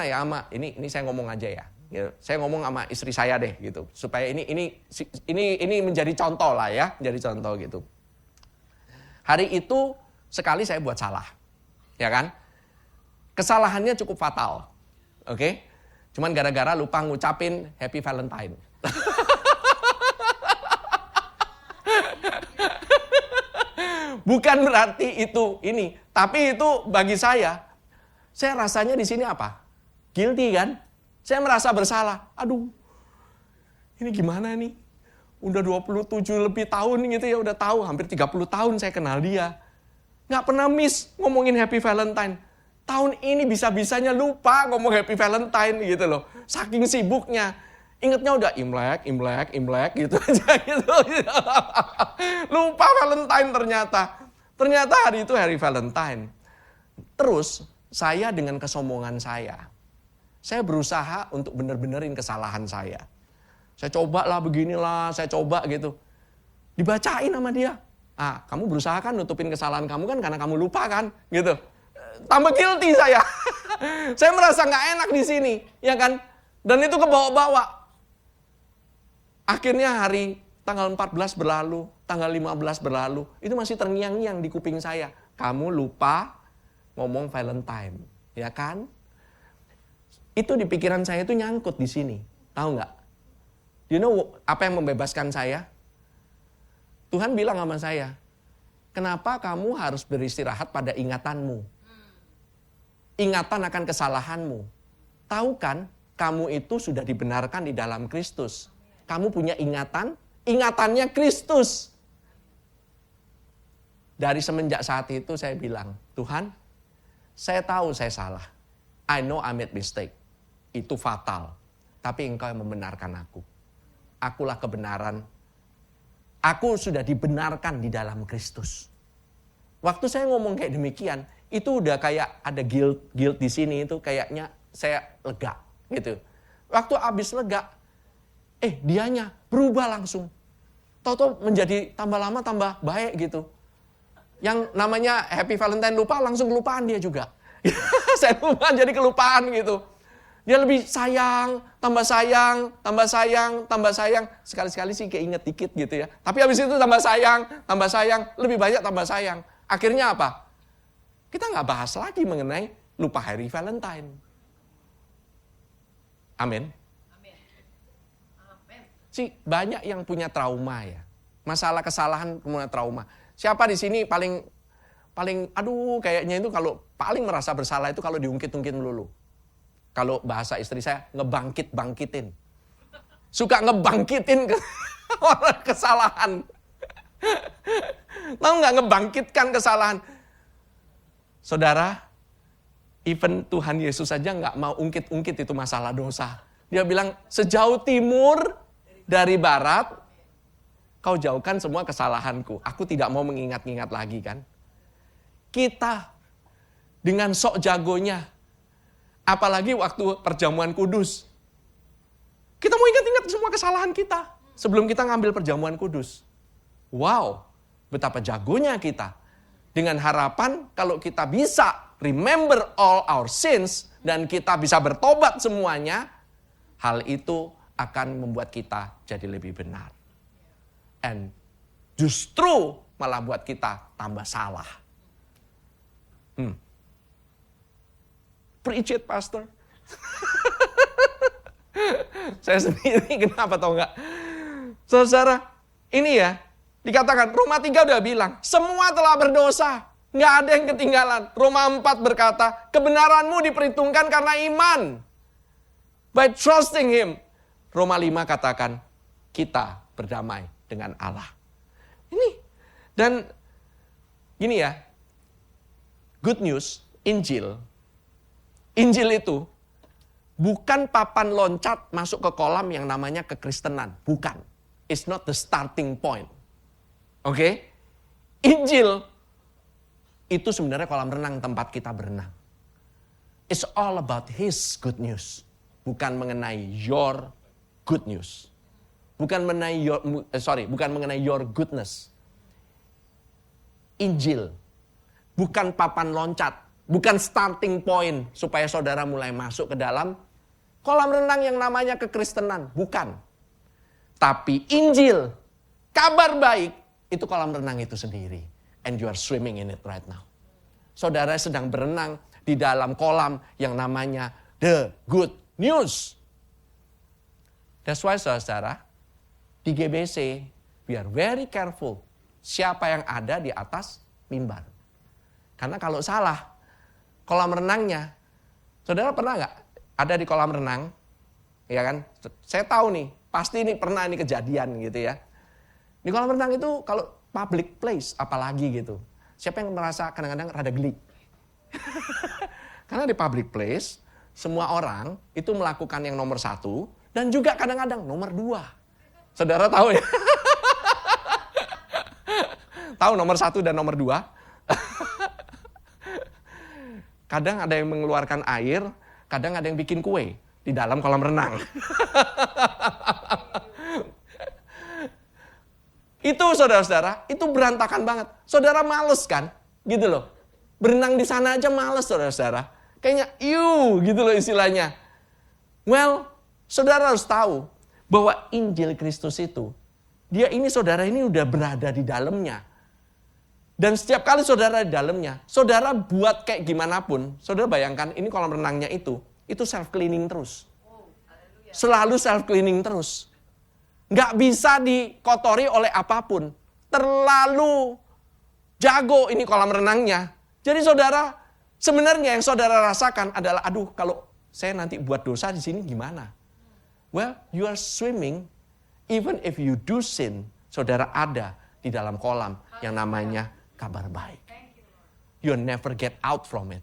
ya sama, ini saya ngomong aja ya. Gitu. Saya ngomong sama istri saya deh gitu, supaya ini menjadi contoh lah ya, menjadi contoh gitu. Hari itu sekali saya buat salah, ya kan? Kesalahannya cukup fatal, oke? Cuman gara-gara lupa ngucapin Happy Valentine. Bukan berarti itu ini, tapi itu bagi saya rasanya di sini apa? Guilty kan? Saya merasa bersalah. Aduh, ini gimana nih? Udah 27 lebih tahun gitu ya, udah tahu. Hampir 30 tahun saya kenal dia. Nggak pernah miss ngomongin Happy Valentine. Tahun ini bisa-bisanya lupa ngomong Happy Valentine gitu loh. Saking sibuknya. Ingatnya udah Imlek gitu aja gitu. Lupa Valentine ternyata. Ternyata hari itu hari Valentine. Terus saya dengan kesombongan saya berusaha untuk bener-benerin kesalahan saya. Saya coba lah beginilah, saya coba gitu. Dibacain sama dia. Ah, kamu berusaha kan nutupin kesalahan kamu kan karena kamu lupa kan, gitu. Tambah guilty saya. Saya merasa nggak enak di sini, ya kan? Dan itu kebawa-bawa. Akhirnya hari tanggal 14 berlalu, tanggal 15 berlalu, itu masih terngiang-ngiang di kuping saya. Kamu lupa ngomong Valentine, ya kan? Itu di pikiran saya itu nyangkut di sini. Tahu nggak? You know apa yang membebaskan saya? Tuhan bilang sama saya, kenapa kamu harus beristirahat pada ingatanmu? Ingatan akan kesalahanmu. Tahu kan, kamu itu sudah dibenarkan di dalam Kristus. Kamu punya ingatan, ingatannya Kristus. Dari semenjak saat itu saya bilang, Tuhan, saya tahu saya salah. I know I made mistake. Itu fatal. Tapi Engkau yang membenarkan aku. Akulah kebenaran. Aku sudah dibenarkan di dalam Kristus. Waktu saya ngomong kayak demikian, itu udah kayak ada guilt di sini itu kayaknya saya lega gitu. Waktu habis lega, dianya berubah langsung. Tahu-tahu menjadi tambah lama tambah baik gitu. Yang namanya Happy Valentine lupa, langsung kelupaan dia juga. Saya lupa jadi kelupaan gitu. Dia lebih sayang, tambah sayang, tambah sayang, tambah sayang. Sekali-sekali sih keinget dikit gitu ya. Tapi habis itu tambah sayang, lebih banyak tambah sayang. Akhirnya apa? Kita nggak bahas lagi mengenai lupa hari Valentine. Amin. Sih banyak yang punya trauma ya. Masalah kesalahan punya trauma. Siapa di sini paling aduh kayaknya itu kalau paling merasa bersalah itu kalau diungkit-ungkit melulu. Kalau bahasa istri saya ngebangkit-bangkitin. Suka ngebangkitin kesalahan. Tahu nggak ngebangkitkan kesalahan? Saudara, Even Tuhan Yesus saja nggak mau ungkit-ungkit itu masalah dosa. Dia bilang, sejauh timur dari barat, kau jauhkan semua kesalahanku. Aku tidak mau mengingat-ingat lagi kan. Kita dengan sok jagonya, apalagi waktu perjamuan kudus, kita mau ingat-ingat semua kesalahan kita sebelum kita ngambil perjamuan kudus. Wow, betapa jagonya kita. Dengan harapan kalau kita bisa remember all our sins dan kita bisa bertobat semuanya, hal itu akan membuat kita jadi lebih benar. And justru malah buat kita tambah salah. Preach it, pastor. Saya sendiri kenapa tau nggak? Saudara, ini ya, dikatakan Roma 3 udah bilang, semua telah berdosa. Nggak ada yang ketinggalan. Roma 4 berkata, kebenaranmu diperhitungkan karena iman. By trusting him. Roma 5 katakan, kita berdamai dengan Allah. Ini, dan gini ya, good news, Injil itu bukan papan loncat masuk ke kolam yang namanya kekristenan. Bukan. It's not the starting point. Oke? Injil itu sebenarnya kolam renang tempat kita berenang. It's all about his good news. Bukan mengenai your good news. Bukan mengenai your goodness. Injil bukan papan loncat, bukan starting point supaya saudara mulai masuk ke dalam kolam renang yang namanya kekristenan, bukan. Tapi Injil, kabar baik, itu kolam renang itu sendiri. And you are swimming in it right now. Saudara sedang berenang di dalam kolam yang namanya the good news. That's why saudara, di GBC, we are very careful siapa yang ada di atas mimbar. Karena kalau salah, kolam renangnya, saudara pernah nggak ada di kolam renang? Ya kan? Saya tahu nih, pasti ini pernah ini kejadian gitu ya. Di kolam renang itu kalau public place apalagi gitu. Siapa yang merasa kadang-kadang rada geli? Karena di public place, semua orang itu melakukan yang nomor 1 dan juga kadang-kadang nomor 2. Saudara tahu ya? Tahu nomor 1 dan nomor 2? Kadang ada yang mengeluarkan air, kadang ada yang bikin kue di dalam kolam renang. Itu saudara-saudara, itu berantakan banget. Saudara males kan? Gitu loh. Berenang di sana aja males saudara-saudara. Kayaknya, gitu loh istilahnya. Well, saudara harus tahu bahwa Injil Kristus itu, dia ini saudara ini udah berada di dalamnya. Dan setiap kali saudara di dalamnya, saudara buat kayak gimana pun, saudara bayangkan ini kolam renangnya itu self-cleaning terus. Selalu self-cleaning terus. Nggak bisa dikotori oleh apapun. Terlalu jago ini kolam renangnya. Jadi saudara, sebenarnya yang saudara rasakan adalah, aduh kalau saya nanti buat dosa di sini gimana? Well, you are swimming, even if you do sin, saudara ada di dalam kolam yang namanya kabar baik. You'll never get out from it.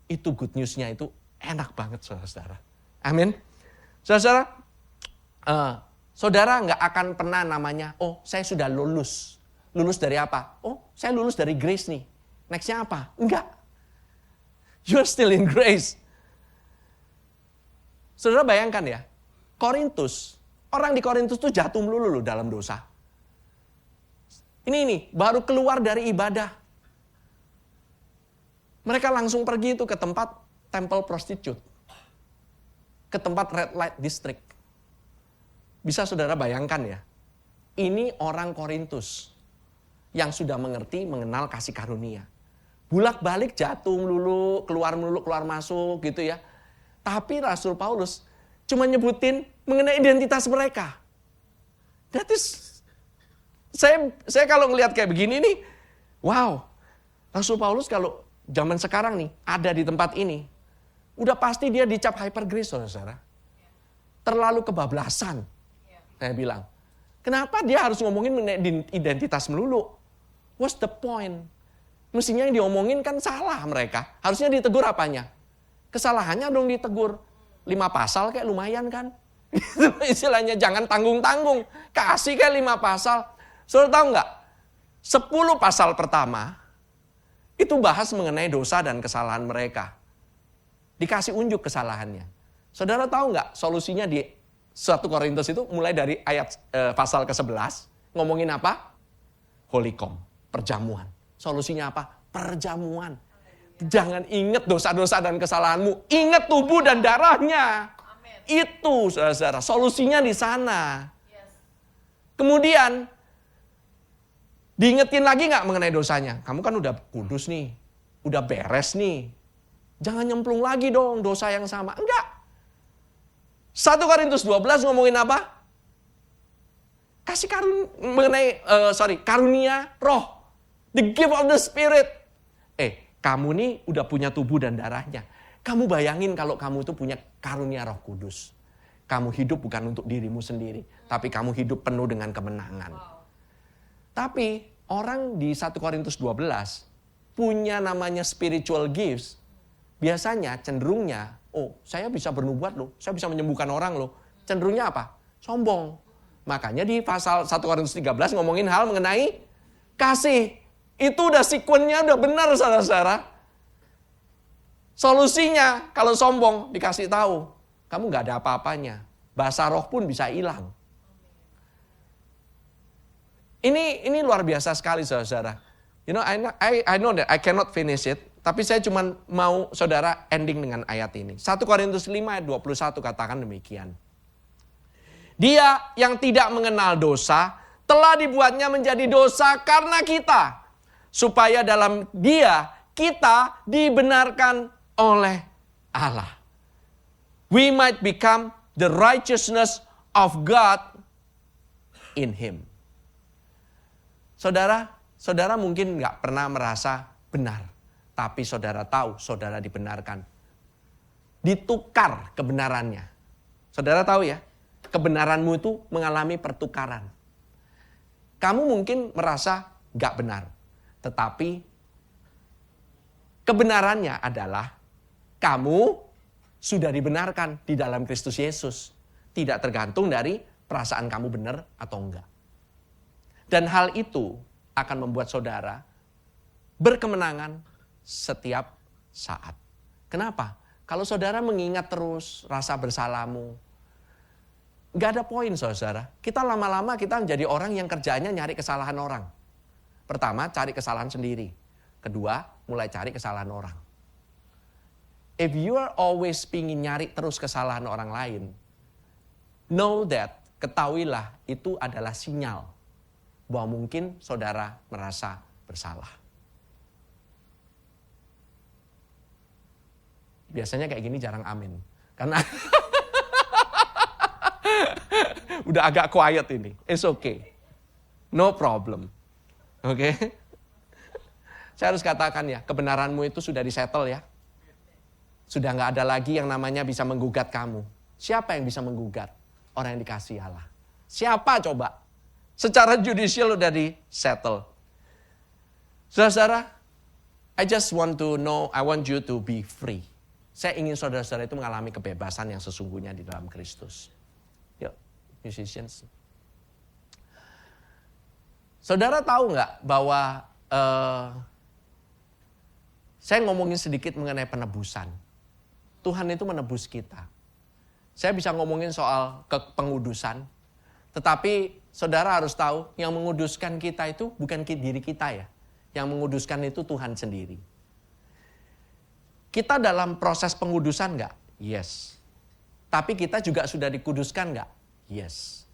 Itu good news-nya itu enak banget saudara-saudara. Amin. Saudara-saudara, saudara nggak akan pernah namanya, oh saya sudah lulus. Lulus dari apa? Oh saya lulus dari grace nih. Nextnya apa? Enggak. You're still in grace. Saudara bayangkan ya, Korintus, orang di Korintus tuh jatuh melulu loh dalam dosa. Ini baru keluar dari ibadah. Mereka langsung pergi itu ke tempat temple prostitute. Ke tempat red light district. Bisa saudara bayangkan ya. Ini orang Korintus yang sudah mengenal kasih karunia. Bulak-balik jatuh melulu, keluar masuk gitu ya. Tapi Rasul Paulus cuma nyebutin mengenai identitas mereka. That is, saya kalau ngelihat kayak begini nih, wow. Rasul Paulus kalau zaman sekarang nih ada di tempat ini, udah pasti dia dicap hyper grace saudara. Terlalu kebablasan. Saya bilang, kenapa dia harus ngomongin mengenai identitas melulu? What's the point? Mestinya yang diomongin kan salah mereka. Harusnya ditegur apanya? Kesalahannya dong ditegur. 5 pasal kayak lumayan kan? Istilahnya jangan tanggung-tanggung. Kasih kayak 5 pasal. Saudara tahu nggak? 10 pasal pertama itu bahas mengenai dosa dan kesalahan mereka. Dikasih unjuk kesalahannya. Saudara tahu nggak solusinya di 1 Korintus itu mulai dari ayat pasal ke-11. Ngomongin apa? Holicom, perjamuan. Solusinya apa? Perjamuan. Jangan ingat dosa-dosa dan kesalahanmu. Ingat tubuh dan darahnya. Itu saudara-saudara. Solusinya di sana. Kemudian, diingetin lagi nggak mengenai dosanya? Kamu kan udah kudus nih. Udah beres nih. Jangan nyemplung lagi dong dosa yang sama. Enggak. 1 Korintus 12 ngomongin apa? Kasih karunia roh. The gift of the Spirit. Kamu nih udah punya tubuh dan darahnya. Kamu bayangin kalau kamu itu punya karunia Roh Kudus. Kamu hidup bukan untuk dirimu sendiri. Tapi kamu hidup penuh dengan kemenangan. Tapi orang di 1 Korintus 12 punya namanya spiritual gifts. Biasanya cenderungnya, saya bisa bernubuat loh. Saya bisa menyembuhkan orang loh. Cenderungnya apa? Sombong. Makanya di pasal 1 Korintus 13 ngomongin hal mengenai kasih. Itu udah sekuennya udah benar saudara-saudara. Solusinya kalau sombong dikasih tahu. Kamu gak ada apa-apanya. Bahasa roh pun bisa hilang. Ini luar biasa sekali saudara-saudara. You know, I know that I cannot finish it. Tapi saya cuma mau saudara ending dengan ayat ini. 1 Korintus 5 ayat 21 katakan demikian. Dia yang tidak mengenal dosa telah dibuatnya menjadi dosa karena kita. Supaya dalam dia kita dibenarkan oleh Allah. We might become the righteousness of God in Him. Saudara mungkin gak pernah merasa benar. Tapi saudara tahu, saudara dibenarkan. Ditukar kebenarannya. Saudara tahu ya, kebenaranmu itu mengalami pertukaran. Kamu mungkin merasa gak benar. Tetapi kebenarannya adalah kamu sudah dibenarkan di dalam Kristus Yesus. Tidak tergantung dari perasaan kamu benar atau enggak. Dan hal itu akan membuat saudara berkemenangan setiap saat. Kenapa? Kalau saudara mengingat terus rasa bersalahmu, gak ada poin saudara. Kita lama-lama kita menjadi orang yang kerjanya nyari kesalahan orang. Pertama, cari kesalahan sendiri. Kedua, mulai cari kesalahan orang. If you are always pingin nyari terus kesalahan orang lain, know that, ketahuilah itu adalah sinyal bahwa mungkin saudara merasa bersalah. Biasanya kayak gini jarang amin. Karena udah agak quiet ini. It's okay. No problem. Oke. Saya harus katakan ya, kebenaranmu itu sudah disettle ya. Sudah gak ada lagi yang namanya bisa menggugat kamu. Siapa yang bisa menggugat? Orang yang dikasihi Allah. Siapa coba? Secara judicial udah disettle. Saudara-saudara, I just want to know, I want you to be free. Saya ingin saudara-saudara itu mengalami kebebasan yang sesungguhnya di dalam Kristus. Yuk, musicians. Saudara tahu nggak bahwa saya ngomongin sedikit mengenai penebusan. Tuhan itu menebus kita. Saya bisa ngomongin soal pengudusan. Tetapi saudara harus tahu yang menguduskan kita itu bukan diri kita ya. Yang menguduskan itu Tuhan sendiri. Kita dalam proses pengudusan nggak? Yes. Tapi kita juga sudah dikuduskan nggak? Yes.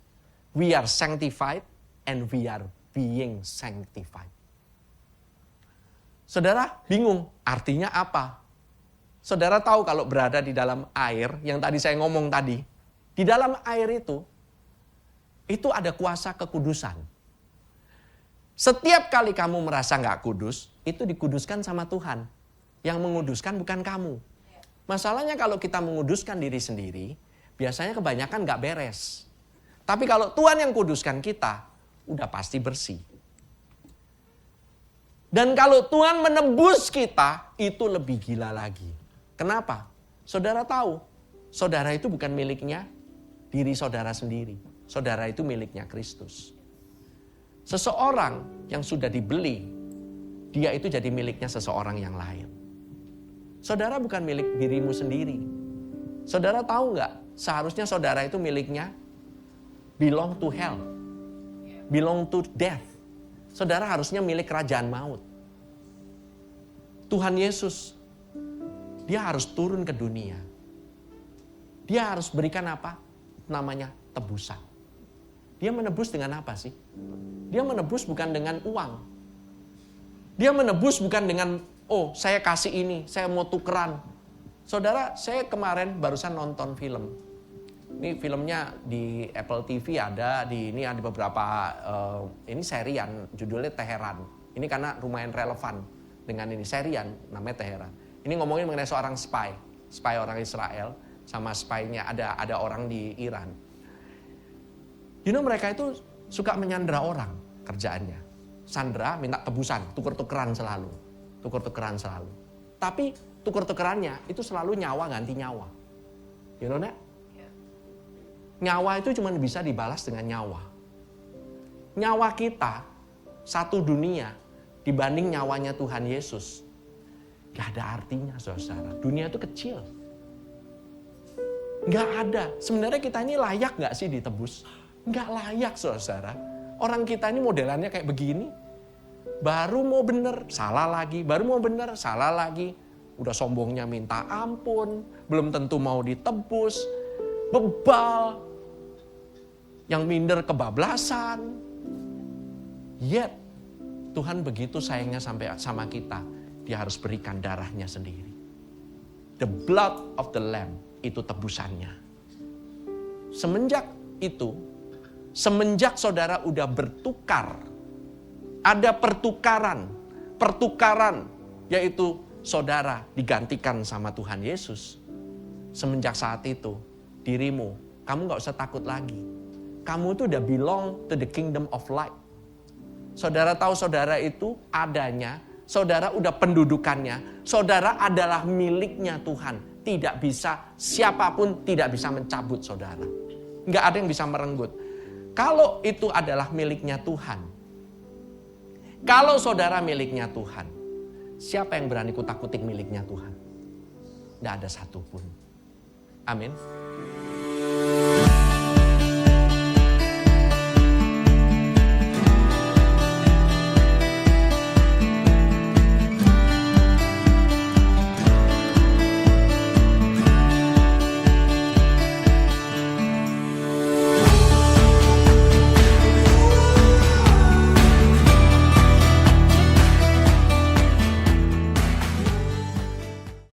We are sanctified and we are being sanctified. Saudara bingung, artinya apa? Saudara tahu kalau berada di dalam air, yang tadi saya ngomong tadi, di dalam air itu ada kuasa kekudusan. Setiap kali kamu merasa nggak kudus, itu dikuduskan sama Tuhan. Yang menguduskan bukan kamu. Masalahnya kalau kita menguduskan diri sendiri, biasanya kebanyakan nggak beres. Tapi kalau Tuhan yang kuduskan kita, udah pasti bersih. Dan kalau Tuhan menebus kita, itu lebih gila lagi. Kenapa? Saudara tahu, saudara itu bukan miliknya diri saudara sendiri. Saudara itu miliknya Kristus. Seseorang yang sudah dibeli, dia itu jadi miliknya seseorang yang lain. Saudara bukan milik dirimu sendiri. Saudara tahu nggak? Seharusnya saudara itu miliknya belong to hell, belong to death. Saudara harusnya milik kerajaan maut. Tuhan Yesus, dia harus turun ke dunia. Dia harus berikan apa? Namanya tebusan. Dia menebus dengan apa sih? Dia menebus bukan dengan uang. Dia menebus bukan dengan, oh saya kasih ini, saya mau tukeran. Saudara, saya kemarin barusan nonton film. Ini filmnya di Apple TV ada, ini ada beberapa, ini serian, judulnya Teheran. Ini karena lumayan relevan dengan ini, serian namanya Teheran. Ini ngomongin mengenai seorang spy orang Israel sama spy-nya ada orang di Iran. Mereka itu suka menyandra orang kerjaannya. Sandra minta tebusan, tuker-tukeran selalu. Tapi tuker-tukerannya itu selalu nyawa ganti nyawa. Nyawa itu cuma bisa dibalas dengan nyawa. Nyawa kita satu dunia dibanding nyawanya Tuhan Yesus. Gak ada artinya saudara. Dunia itu kecil. Gak ada. Sebenarnya kita ini layak gak sih ditebus? Gak layak saudara. Orang kita ini modelannya kayak begini. Baru mau bener, salah lagi. Baru mau bener, salah lagi. Udah sombongnya minta ampun. Belum tentu mau ditebus. Bebal. Yang minder kebablasan. Yet, Tuhan begitu sayangnya sampai sama kita. Dia harus berikan darahnya sendiri. The blood of the lamb, itu tebusannya. Semenjak itu, semenjak saudara udah bertukar, ada pertukaran, yaitu saudara digantikan sama Tuhan Yesus. Semenjak saat itu, dirimu, kamu gak usah takut lagi. Kamu itu udah belong to the kingdom of light. Saudara tahu saudara itu adanya, saudara udah pendudukannya, saudara adalah miliknya Tuhan. Tidak bisa, siapapun tidak bisa mencabut saudara. Nggak ada yang bisa merenggut. Kalau itu adalah miliknya Tuhan, kalau saudara miliknya Tuhan, siapa yang berani kutak-kutik miliknya Tuhan? Nggak ada satupun. Amin.